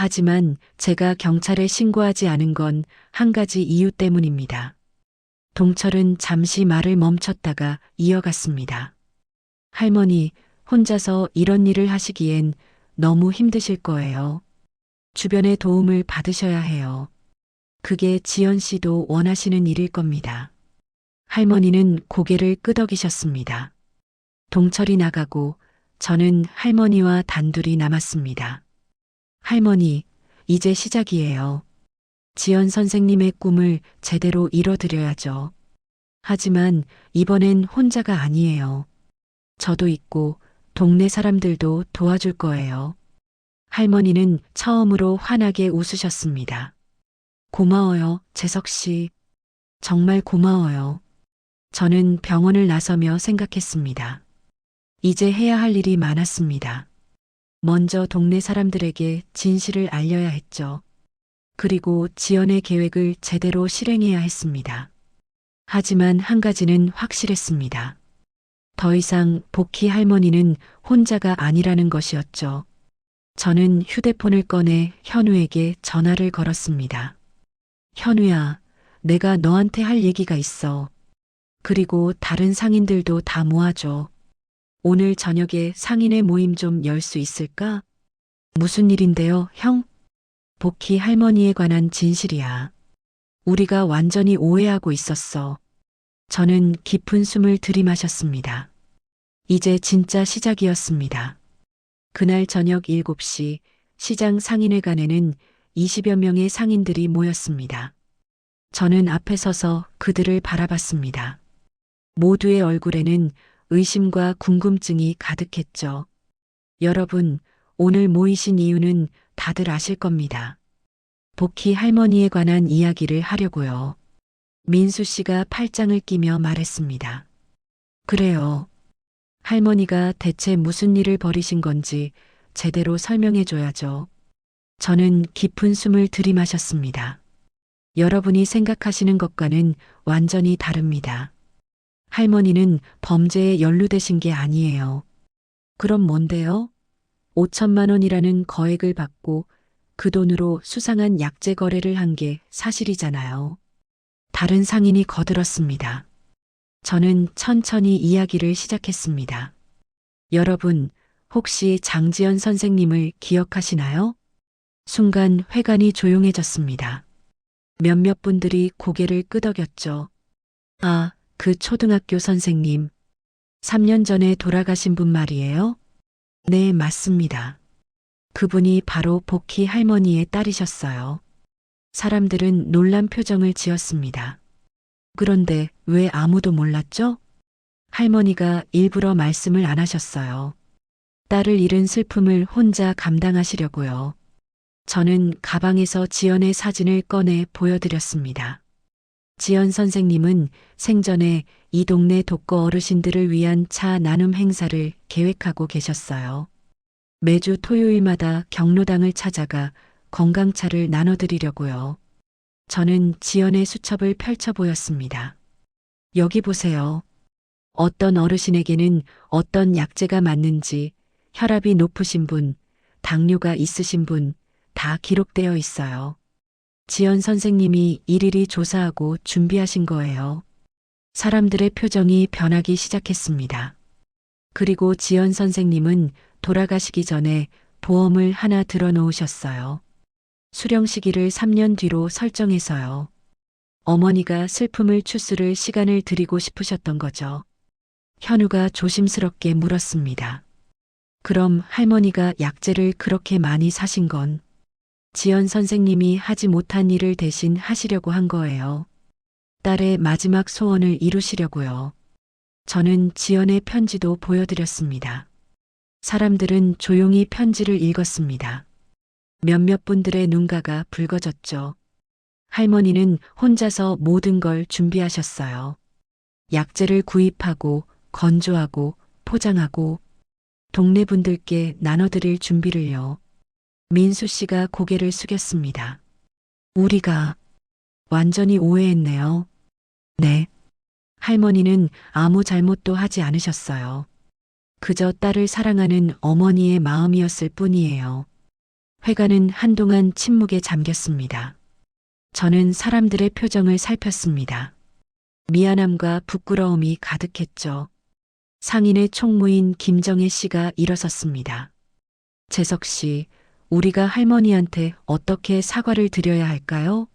하지만 제가 경찰에 신고하지 않은 건 한 가지 이유 때문입니다. 동철은 잠시 말을 멈췄다가 이어갔습니다. 할머니, 혼자서 이런 일을 하시기엔 너무 힘드실 거예요. 주변의 도움을 받으셔야 해요. 그게 지연 씨도 원하시는 일일 겁니다. 할머니는 고개를 끄덕이셨습니다. 동철이 나가고 저는 할머니와 단둘이 남았습니다. 할머니, 이제 시작이에요. 지연 선생님의 꿈을 제대로 이뤄드려야죠. 하지만 이번엔 혼자가 아니에요. 저도 있고 동네 사람들도 도와줄 거예요. 할머니는 처음으로 환하게 웃으셨습니다. 고마워요, 재석 씨. 정말 고마워요. 저는 병원을 나서며 생각했습니다. 이제 해야 할 일이 많았습니다. 먼저 동네 사람들에게 진실을 알려야 했죠. 그리고 지연의 계획을 제대로 실행해야 했습니다. 하지만 한 가지는 확실했습니다. 더 이상 복희 할머니는 혼자가 아니라는 것이었죠. 저는 휴대폰을 꺼내 현우에게 전화를 걸었습니다. 현우야, 내가 너한테 할 얘기가 있어. 그리고 다른 상인들도 다 모아줘. 오늘 저녁에 상인회 모임 좀 열 수 있을까? 무슨 일인데요, 형? 복희 할머니에 관한 진실이야. 우리가 완전히 오해하고 있었어. 저는 깊은 숨을 들이마셨습니다. 이제 진짜 시작이었습니다. 그날 저녁 7시 시장 상인회관에는 20여 명의 상인들이 모였습니다. 저는 앞에 서서 그들을 바라봤습니다. 모두의 얼굴에는 의심과 궁금증이 가득했죠. 여러분, 오늘 모이신 이유는 다들 아실 겁니다. 복희 할머니에 관한 이야기를 하려고요. 민수 씨가 팔짱을 끼며 말했습니다. 그래요. 할머니가 대체 무슨 일을 벌이신 건지 제대로 설명해 줘야죠. 저는 깊은 숨을 들이마셨습니다. 여러분이 생각하시는 것과는 완전히 다릅니다. 할머니는 범죄에 연루되신 게 아니에요. 그럼 뭔데요? 5천만 원이라는 거액을 받고 그 돈으로 수상한 약재 거래를 한 게 사실이잖아요. 다른 상인이 거들었습니다. 저는 천천히 이야기를 시작했습니다. 여러분, 혹시 장지연 선생님을 기억하시나요? 순간 회관이 조용해졌습니다. 몇몇 분들이 고개를 끄덕였죠. 아, 그 초등학교 선생님. 3년 전에 돌아가신 분 말이에요? 네, 맞습니다. 그분이 바로 복희 할머니의 딸이셨어요. 사람들은 놀란 표정을 지었습니다. 그런데 왜 아무도 몰랐죠? 할머니가 일부러 말씀을 안 하셨어요. 딸을 잃은 슬픔을 혼자 감당하시려고요. 저는 가방에서 지연의 사진을 꺼내 보여드렸습니다. 지연 선생님은 생전에 이 동네 독거 어르신들을 위한 차 나눔 행사를 계획하고 계셨어요. 매주 토요일마다 경로당을 찾아가 건강차를 나눠드리려고요. 저는 지연의 수첩을 펼쳐 보였습니다. 여기 보세요. 어떤 어르신에게는 어떤 약재가 맞는지 혈압이 높으신 분, 당뇨가 있으신 분 다 기록되어 있어요. 지연 선생님이 일일이 조사하고 준비하신 거예요. 사람들의 표정이 변하기 시작했습니다. 그리고 지연 선생님은 돌아가시기 전에 보험을 하나 들어놓으셨어요. 수령 시기를 3년 뒤로 설정해서요. 어머니가 슬픔을 추스를 시간을 드리고 싶으셨던 거죠. 현우가 조심스럽게 물었습니다. 그럼 할머니가 약재를 그렇게 많이 사신 건 지연 선생님이 하지 못한 일을 대신 하시려고 한 거예요. 딸의 마지막 소원을 이루시려고요. 저는 지연의 편지도 보여드렸습니다. 사람들은 조용히 편지를 읽었습니다. 몇몇 분들의 눈가가 붉어졌죠. 할머니는 혼자서 모든 걸 준비하셨어요. 약재를 구입하고 건조하고 포장하고 동네 분들께 나눠드릴 준비를요. 민수 씨가 고개를 숙였습니다. 우리가 완전히 오해했네요. 네. 할머니는 아무 잘못도 하지 않으셨어요. 그저 딸을 사랑하는 어머니의 마음이었을 뿐이에요. 회관은 한동안 침묵에 잠겼습니다. 저는 사람들의 표정을 살폈습니다. 미안함과 부끄러움이 가득했죠. 상인의 총무인 김정혜 씨가 일어섰습니다. 재석 씨, 우리가 할머니한테 어떻게 사과를 드려야 할까요?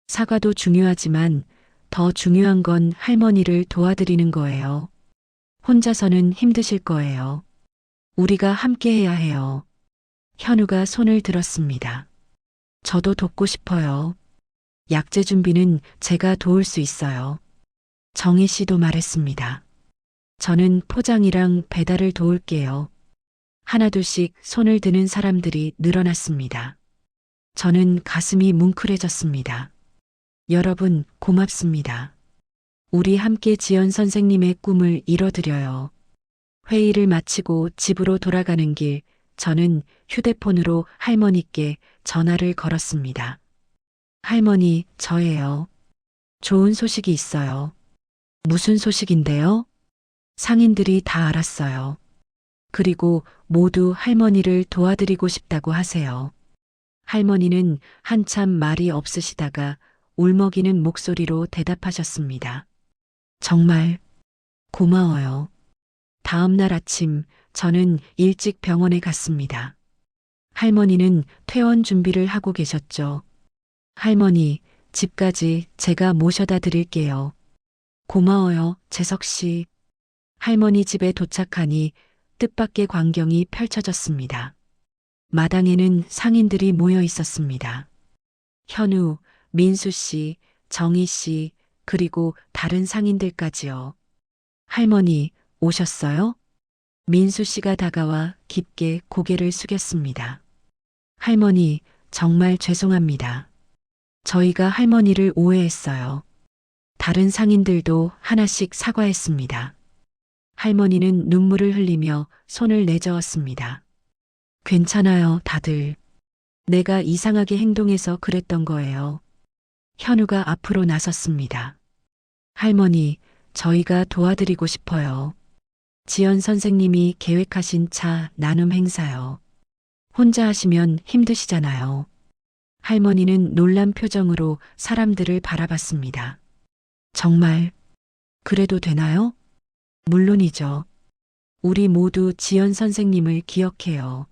사과도 중요하지만 더 중요한 건 할머니를 도와드리는 거예요. 혼자서는 힘드실 거예요. 우리가 함께 해야 해요. 현우가 손을 들었습니다. 저도 돕고 싶어요. 약재 준비는 제가 도울 수 있어요. 정희 씨도 말했습니다. 저는 포장이랑 배달을 도울게요. 하나둘씩 손을 드는 사람들이 늘어났습니다. 저는 가슴이 뭉클해졌습니다. 여러분, 고맙습니다. 우리 함께 지연 선생님의 꿈을 이뤄드려요. 회의를 마치고 집으로 돌아가는 길, 저는 휴대폰으로 할머니께 전화를 걸었습니다. 할머니, 저예요. 좋은 소식이 있어요. 무슨 소식인데요? 상인들이 다 알았어요. 그리고 모두 할머니를 도와드리고 싶다고 하세요. 할머니는 한참 말이 없으시다가 울먹이는 목소리로 대답하셨습니다. 정말 고마워요. 다음 날 아침 저는 일찍 병원에 갔습니다. 할머니는 퇴원 준비를 하고 계셨죠. 할머니, 집까지 제가 모셔다 드릴게요. 고마워요, 재석 씨. 할머니 집에 도착하니 뜻밖의 광경이 펼쳐졌습니다. 마당에는 상인들이 모여 있었습니다. 현우, 민수 씨, 정희 씨, 그리고 다른 상인들까지요. 할머니, 오셨어요? 민수 씨가 다가와 깊게 고개를 숙였습니다. 할머니, 정말 죄송합니다. 저희가 할머니를 오해했어요. 다른 상인들도 하나씩 사과했습니다. 할머니는 눈물을 흘리며 손을 내저었습니다. 괜찮아요, 다들. 내가 이상하게 행동해서 그랬던 거예요. 현우가 앞으로 나섰습니다. 할머니, 저희가 도와드리고 싶어요. 지연 선생님이 계획하신 차 나눔 행사요. 혼자 하시면 힘드시잖아요. 할머니는 놀란 표정으로 사람들을 바라봤습니다. 정말 그래도 되나요? 물론이죠. 우리 모두 지연 선생님을 기억해요.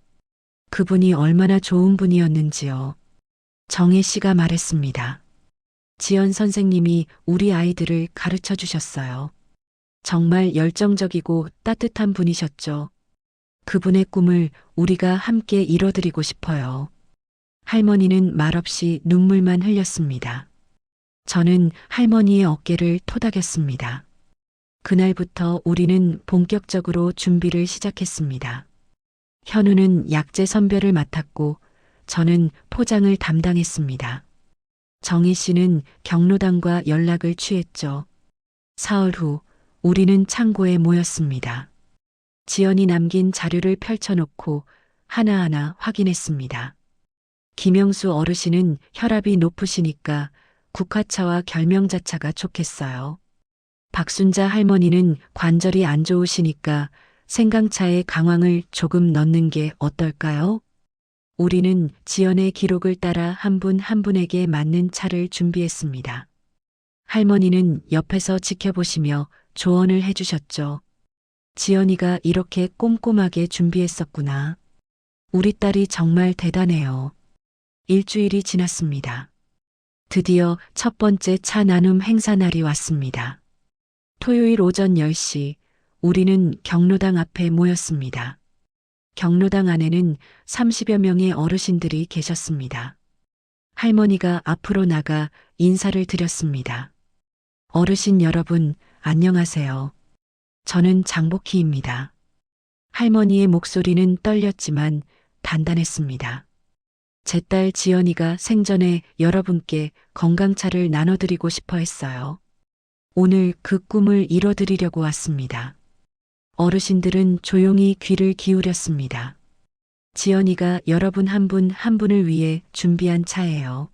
그분이 얼마나 좋은 분이었는지요. 정혜 씨가 말했습니다. 지연 선생님이 우리 아이들을 가르쳐 주셨어요. 정말 열정적이고 따뜻한 분이셨죠. 그분의 꿈을 우리가 함께 이뤄드리고 싶어요. 할머니는 말없이 눈물만 흘렸습니다. 저는 할머니의 어깨를 토닥였습니다. 그날부터 우리는 본격적으로 준비를 시작했습니다. 현우는 약재 선별을 맡았고 저는 포장을 담당했습니다. 정희 씨는 경로당과 연락을 취했죠. 사흘 후 우리는 창고에 모였습니다. 지연이 남긴 자료를 펼쳐놓고 하나하나 확인했습니다. 김영수 어르신은 혈압이 높으시니까 국화차와 결명자차가 좋겠어요. 박순자 할머니는 관절이 안 좋으시니까 생강차에 강황을 조금 넣는 게 어떨까요? 우리는 지연의 기록을 따라 한 분 한 분에게 맞는 차를 준비했습니다. 할머니는 옆에서 지켜보시며 조언을 해주셨죠. 지연이가 이렇게 꼼꼼하게 준비했었구나. 우리 딸이 정말 대단해요. 일주일이 지났습니다. 드디어 첫 번째 차 나눔 행사 날이 왔습니다. 토요일 오전 10시 우리는 경로당 앞에 모였습니다. 경로당 안에는 30여 명의 어르신들이 계셨습니다. 할머니가 앞으로 나가 인사를 드렸습니다. 어르신 여러분, 안녕하세요. 저는 장복희입니다. 할머니의 목소리는 떨렸지만 단단했습니다. 제 딸 지연이가 생전에 여러분께 건강차를 나눠드리고 싶어 했어요. 오늘 그 꿈을 이뤄드리려고 왔습니다. 어르신들은 조용히 귀를 기울였습니다. 지연이가 여러분 한 분 한 분을 위해 준비한 차예요.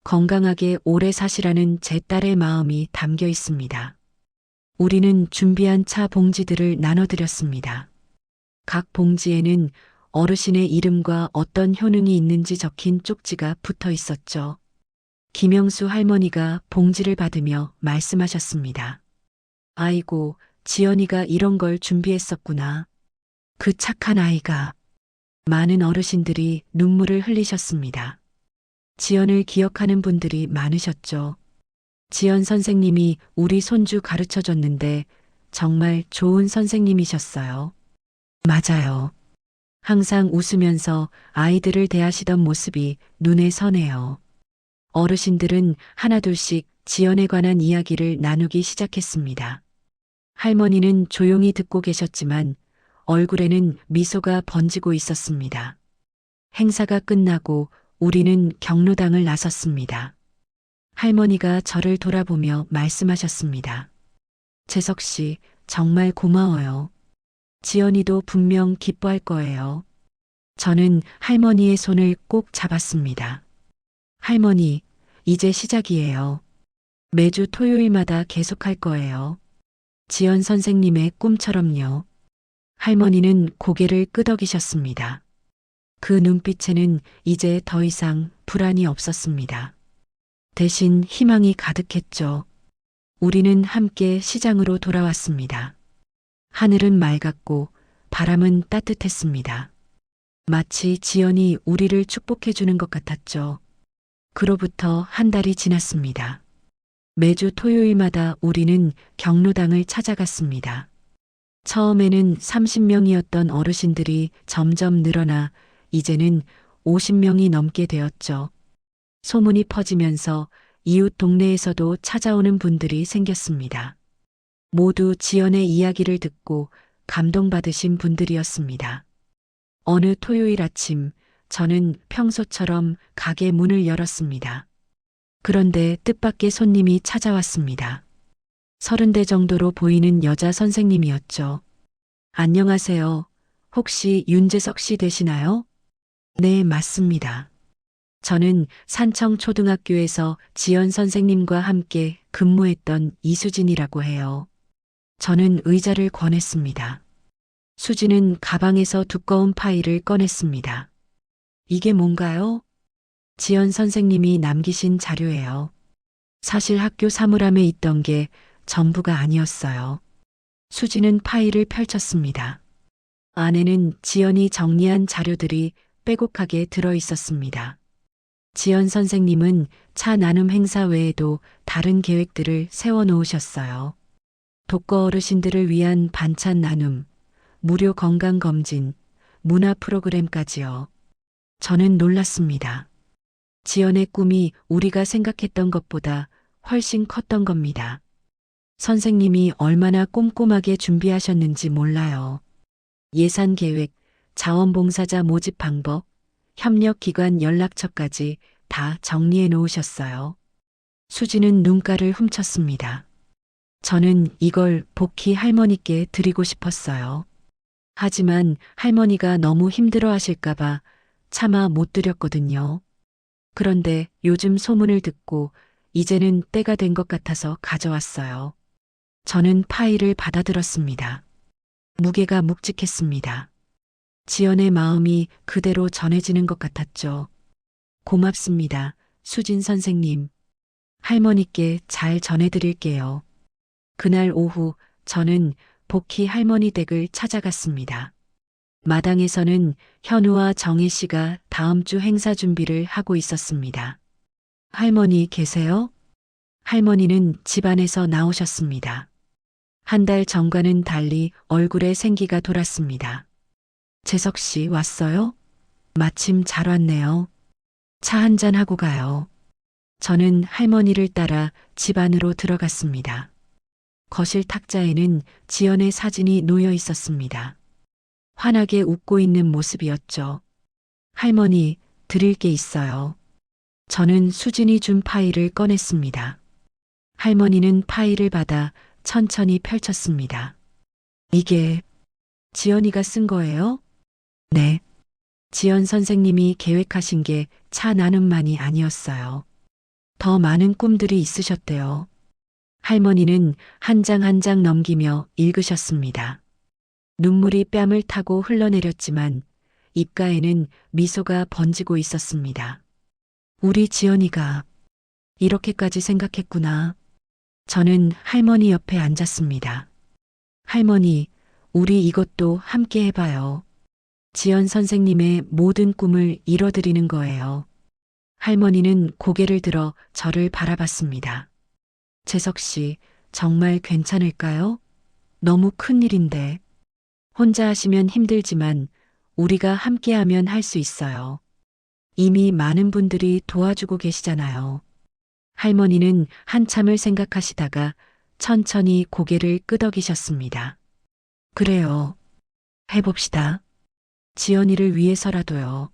건강하게 오래 사시라는 제 딸의 마음이 담겨 있습니다. 우리는 준비한 차 봉지들을 나눠드렸습니다. 각 봉지에는 어르신의 이름과 어떤 효능이 있는지 적힌 쪽지가 붙어 있었죠. 김영수 할머니가 봉지를 받으며 말씀하셨습니다. 아이고, 지연이가 이런 걸 준비했었구나. 그 착한 아이가. 많은 어르신들이 눈물을 흘리셨습니다. 지연을 기억하는 분들이 많으셨죠. 지연 선생님이 우리 손주 가르쳐 줬는데 정말 좋은 선생님이셨어요. 맞아요. 항상 웃으면서 아이들을 대하시던 모습이 눈에 선해요. 어르신들은 하나둘씩 지연에 관한 이야기를 나누기 시작했습니다. 할머니는 조용히 듣고 계셨지만 얼굴에는 미소가 번지고 있었습니다. 행사가 끝나고 우리는 경로당을 나섰습니다. 할머니가 저를 돌아보며 말씀하셨습니다. 재석 씨, 정말 고마워요. 지연이도 분명 기뻐할 거예요. 저는 할머니의 손을 꼭 잡았습니다. 할머니, 이제 시작이에요. 매주 토요일마다 계속할 거예요. 지연 선생님의 꿈처럼요. 할머니는 고개를 끄덕이셨습니다. 그 눈빛에는 이제 더 이상 불안이 없었습니다. 대신 희망이 가득했죠. 우리는 함께 시장으로 돌아왔습니다. 하늘은 맑았고 바람은 따뜻했습니다. 마치 지연이 우리를 축복해 주는 것 같았죠. 그로부터 한 달이 지났습니다. 매주 토요일마다 우리는 경로당을 찾아갔습니다. 처음에는 30명이었던 어르신들이 점점 늘어나 이제는 50명이 넘게 되었죠. 소문이 퍼지면서 이웃 동네에서도 찾아오는 분들이 생겼습니다. 모두 지연의 이야기를 듣고 감동받으신 분들이었습니다. 어느 토요일 아침, 저는 평소처럼 가게 문을 열었습니다. 그런데 뜻밖의 손님이 찾아왔습니다. 30대 정도로 보이는 여자 선생님이었죠. 안녕하세요. 혹시 윤재석 씨 되시나요? 네, 맞습니다. 저는 산청초등학교에서 지연 선생님과 함께 근무했던 이수진이라고 해요. 저는 의자를 권했습니다. 수진은 가방에서 두꺼운 파일을 꺼냈습니다. 이게 뭔가요? 지연 선생님이 남기신 자료예요. 사실 학교 사물함에 있던 게 전부가 아니었어요. 수진은 파일을 펼쳤습니다. 안에는 지연이 정리한 자료들이 빼곡하게 들어 있었습니다. 지연 선생님은 차 나눔 행사 외에도 다른 계획들을 세워 놓으셨어요. 독거 어르신들을 위한 반찬 나눔, 무료 건강검진, 문화 프로그램까지요. 저는 놀랐습니다. 지연의 꿈이 우리가 생각했던 것보다 훨씬 컸던 겁니다. 선생님이 얼마나 꼼꼼하게 준비하셨는지 몰라요. 예산 계획, 자원봉사자 모집 방법, 협력기관 연락처까지 다 정리해 놓으셨어요. 수지는 눈가를 훔쳤습니다. 저는 이걸 복희 할머니께 드리고 싶었어요. 하지만 할머니가 너무 힘들어 하실까봐 차마 못 드렸거든요. 그런데 요즘 소문을 듣고 이제는 때가 된 것 같아서 가져왔어요. 저는 파일을 받아들었습니다. 무게가 묵직했습니다. 지연의 마음이 그대로 전해지는 것 같았죠. 고맙습니다, 수진 선생님. 할머니께 잘 전해드릴게요. 그날 오후 저는 복희 할머니 댁을 찾아갔습니다. 마당에서는 현우와 정혜 씨가 다음 주 행사 준비를 하고 있었습니다. 할머니 계세요? 할머니는 집안에서 나오셨습니다. 한 달 전과는 달리 얼굴에 생기가 돌았습니다. 재석 씨 왔어요? 마침 잘 왔네요. 차 한잔 하고 가요. 저는 할머니를 따라 집 안으로 들어갔습니다. 거실 탁자에는 지연의 사진이 놓여 있었습니다. 환하게 웃고 있는 모습이었죠. 할머니, 드릴 게 있어요. 저는 수진이 준 파일을 꺼냈습니다. 할머니는 파일을 받아 천천히 펼쳤습니다. 이게 지연이가 쓴 거예요? 네. 지연 선생님이 계획하신 게 차 나눔만이 아니었어요. 더 많은 꿈들이 있으셨대요. 할머니는 한 장 한 장 넘기며 읽으셨습니다. 눈물이 뺨을 타고 흘러내렸지만 입가에는 미소가 번지고 있었습니다. 우리 지연이가 이렇게까지 생각했구나. 저는 할머니 옆에 앉았습니다. 할머니, 우리 이것도 함께 해봐요. 지연 선생님의 모든 꿈을 이뤄드리는 거예요. 할머니는 고개를 들어 저를 바라봤습니다. 재석 씨, 정말 괜찮을까요? 너무 큰일인데. 혼자 하시면 힘들지만 우리가 함께하면 할 수 있어요. 이미 많은 분들이 도와주고 계시잖아요. 할머니는 한참을 생각하시다가 천천히 고개를 끄덕이셨습니다. 그래요. 해봅시다. 지연이를 위해서라도요.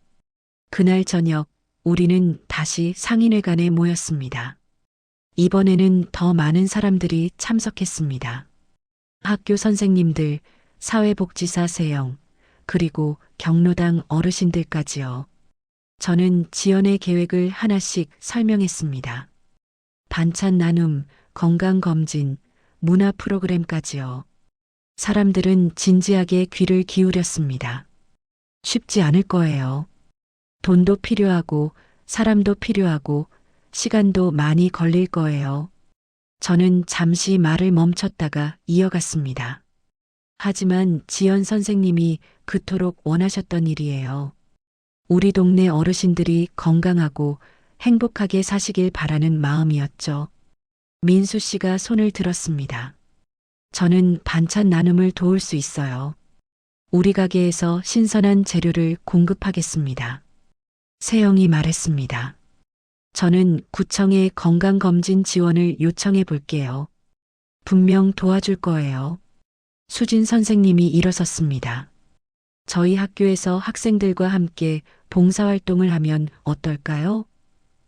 그날 저녁 우리는 다시 상인회관에 모였습니다. 이번에는 더 많은 사람들이 참석했습니다. 학교 선생님들, 사회복지사 세영, 그리고 경로당 어르신들까지요. 저는 지연의 계획을 하나씩 설명했습니다. 반찬 나눔, 건강검진, 문화 프로그램까지요. 사람들은 진지하게 귀를 기울였습니다. 쉽지 않을 거예요. 돈도 필요하고, 사람도 필요하고, 시간도 많이 걸릴 거예요. 저는 잠시 말을 멈췄다가 이어갔습니다. 하지만 지연 선생님이 그토록 원하셨던 일이에요. 우리 동네 어르신들이 건강하고 행복하게 사시길 바라는 마음이었죠. 민수 씨가 손을 들었습니다. 저는 반찬 나눔을 도울 수 있어요. 우리 가게에서 신선한 재료를 공급하겠습니다. 세영이 말했습니다. 저는 구청에 건강검진 지원을 요청해 볼게요. 분명 도와줄 거예요. 수진 선생님이 일어섰습니다. 저희 학교에서 학생들과 함께 봉사활동을 하면 어떨까요?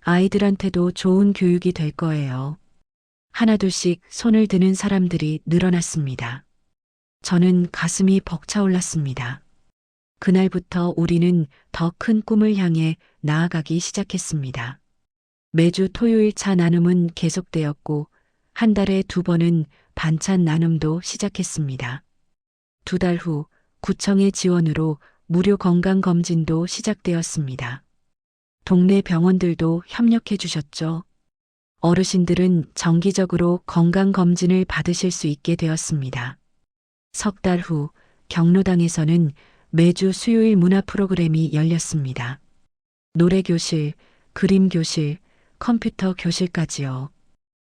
아이들한테도 좋은 교육이 될 거예요. 하나둘씩 손을 드는 사람들이 늘어났습니다. 저는 가슴이 벅차올랐습니다. 그날부터 우리는 더 큰 꿈을 향해 나아가기 시작했습니다. 매주 토요일 차 나눔은 계속되었고 한 달에 2번은 반찬 나눔도 시작했습니다. 2달 후 구청의 지원으로 무료 건강검진도 시작되었습니다. 동네 병원들도 협력해 주셨죠. 어르신들은 정기적으로 건강검진을 받으실 수 있게 되었습니다. 3달 후 경로당에서는 매주 수요일 문화 프로그램이 열렸습니다. 노래교실, 그림교실, 컴퓨터 교실까지요.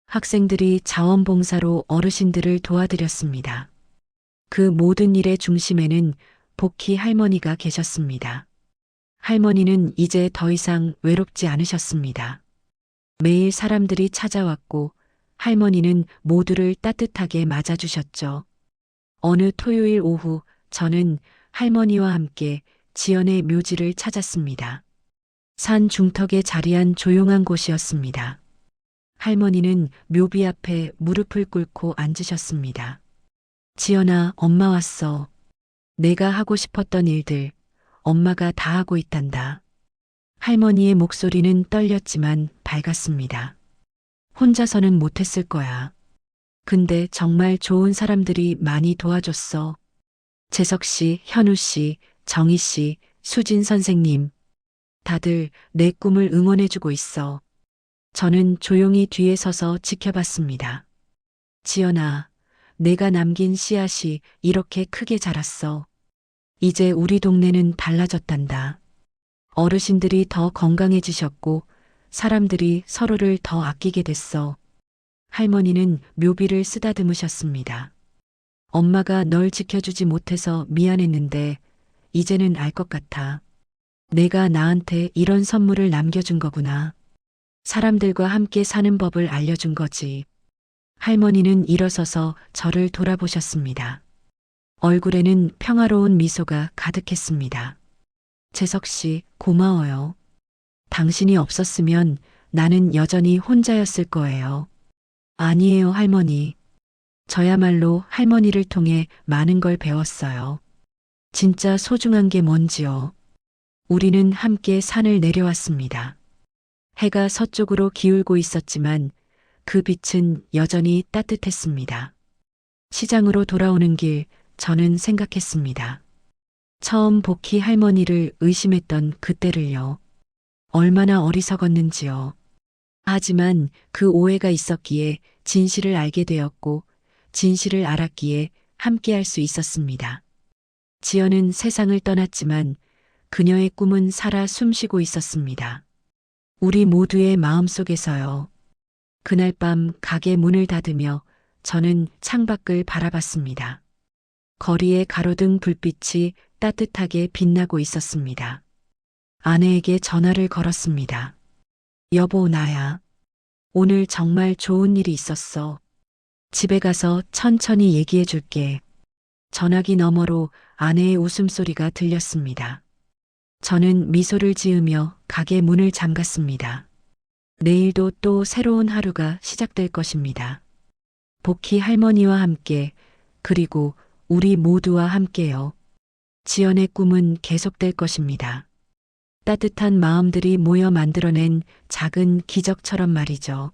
학생들이 자원봉사로 어르신들을 도와드렸습니다. 그 모든 일의 중심에는 복희 할머니가 계셨습니다. 할머니는 이제 더 이상 외롭지 않으셨습니다. 매일 사람들이 찾아왔고 할머니는 모두를 따뜻하게 맞아주셨죠. 어느 토요일 오후 저는 할머니와 함께 지연의 묘지를 찾았습니다. 산 중턱에 자리한 조용한 곳이었습니다. 할머니는 묘비 앞에 무릎을 꿇고 앉으셨습니다. 지연아, 엄마 왔어. 내가 하고 싶었던 일들, 엄마가 다 하고 있단다. 할머니의 목소리는 떨렸지만 밝았습니다. 혼자서는 못했을 거야. 근데 정말 좋은 사람들이 많이 도와줬어. 재석 씨, 현우 씨, 정희 씨, 수진 선생님. 다들 내 꿈을 응원해주고 있어. 저는 조용히 뒤에 서서 지켜봤습니다. 지연아, 내가 남긴 씨앗이 이렇게 크게 자랐어. 이제 우리 동네는 달라졌단다. 어르신들이 더 건강해지셨고 사람들이 서로를 더 아끼게 됐어. 할머니는 묘비를 쓰다듬으셨습니다. 엄마가 널 지켜주지 못해서 미안했는데 이제는 알 것 같아. 내가 나한테 이런 선물을 남겨준 거구나. 사람들과 함께 사는 법을 알려준 거지. 할머니는 일어서서 저를 돌아보셨습니다. 얼굴에는 평화로운 미소가 가득했습니다. 재석 씨, 고마워요. 당신이 없었으면 나는 여전히 혼자였을 거예요. 아니에요, 할머니. 저야말로 할머니를 통해 많은 걸 배웠어요. 진짜 소중한 게 뭔지요. 우리는 함께 산을 내려왔습니다. 해가 서쪽으로 기울고 있었지만 그 빛은 여전히 따뜻했습니다. 시장으로 돌아오는 길, 저는 생각했습니다. 처음 복희 할머니를 의심했던 그때를요. 얼마나 어리석었는지요. 하지만 그 오해가 있었기에 진실을 알게 되었고, 진실을 알았기에 함께할 수 있었습니다. 지연은 세상을 떠났지만 그녀의 꿈은 살아 숨쉬고 있었습니다. 우리 모두의 마음속에서요. 그날 밤 가게 문을 닫으며 저는 창밖을 바라봤습니다. 거리의 가로등 불빛이 따뜻하게 빛나고 있었습니다. 아내에게 전화를 걸었습니다. 여보, 나야. 오늘 정말 좋은 일이 있었어. 집에 가서 천천히 얘기해 줄게. 전화기 너머로 아내의 웃음소리가 들렸습니다. 저는 미소를 지으며 가게 문을 잠갔습니다. 내일도 또 새로운 하루가 시작될 것입니다. 복희 할머니와 함께, 그리고 우리 모두와 함께요. 지연의 꿈은 계속될 것입니다. 따뜻한 마음들이 모여 만들어낸 작은 기적처럼 말이죠.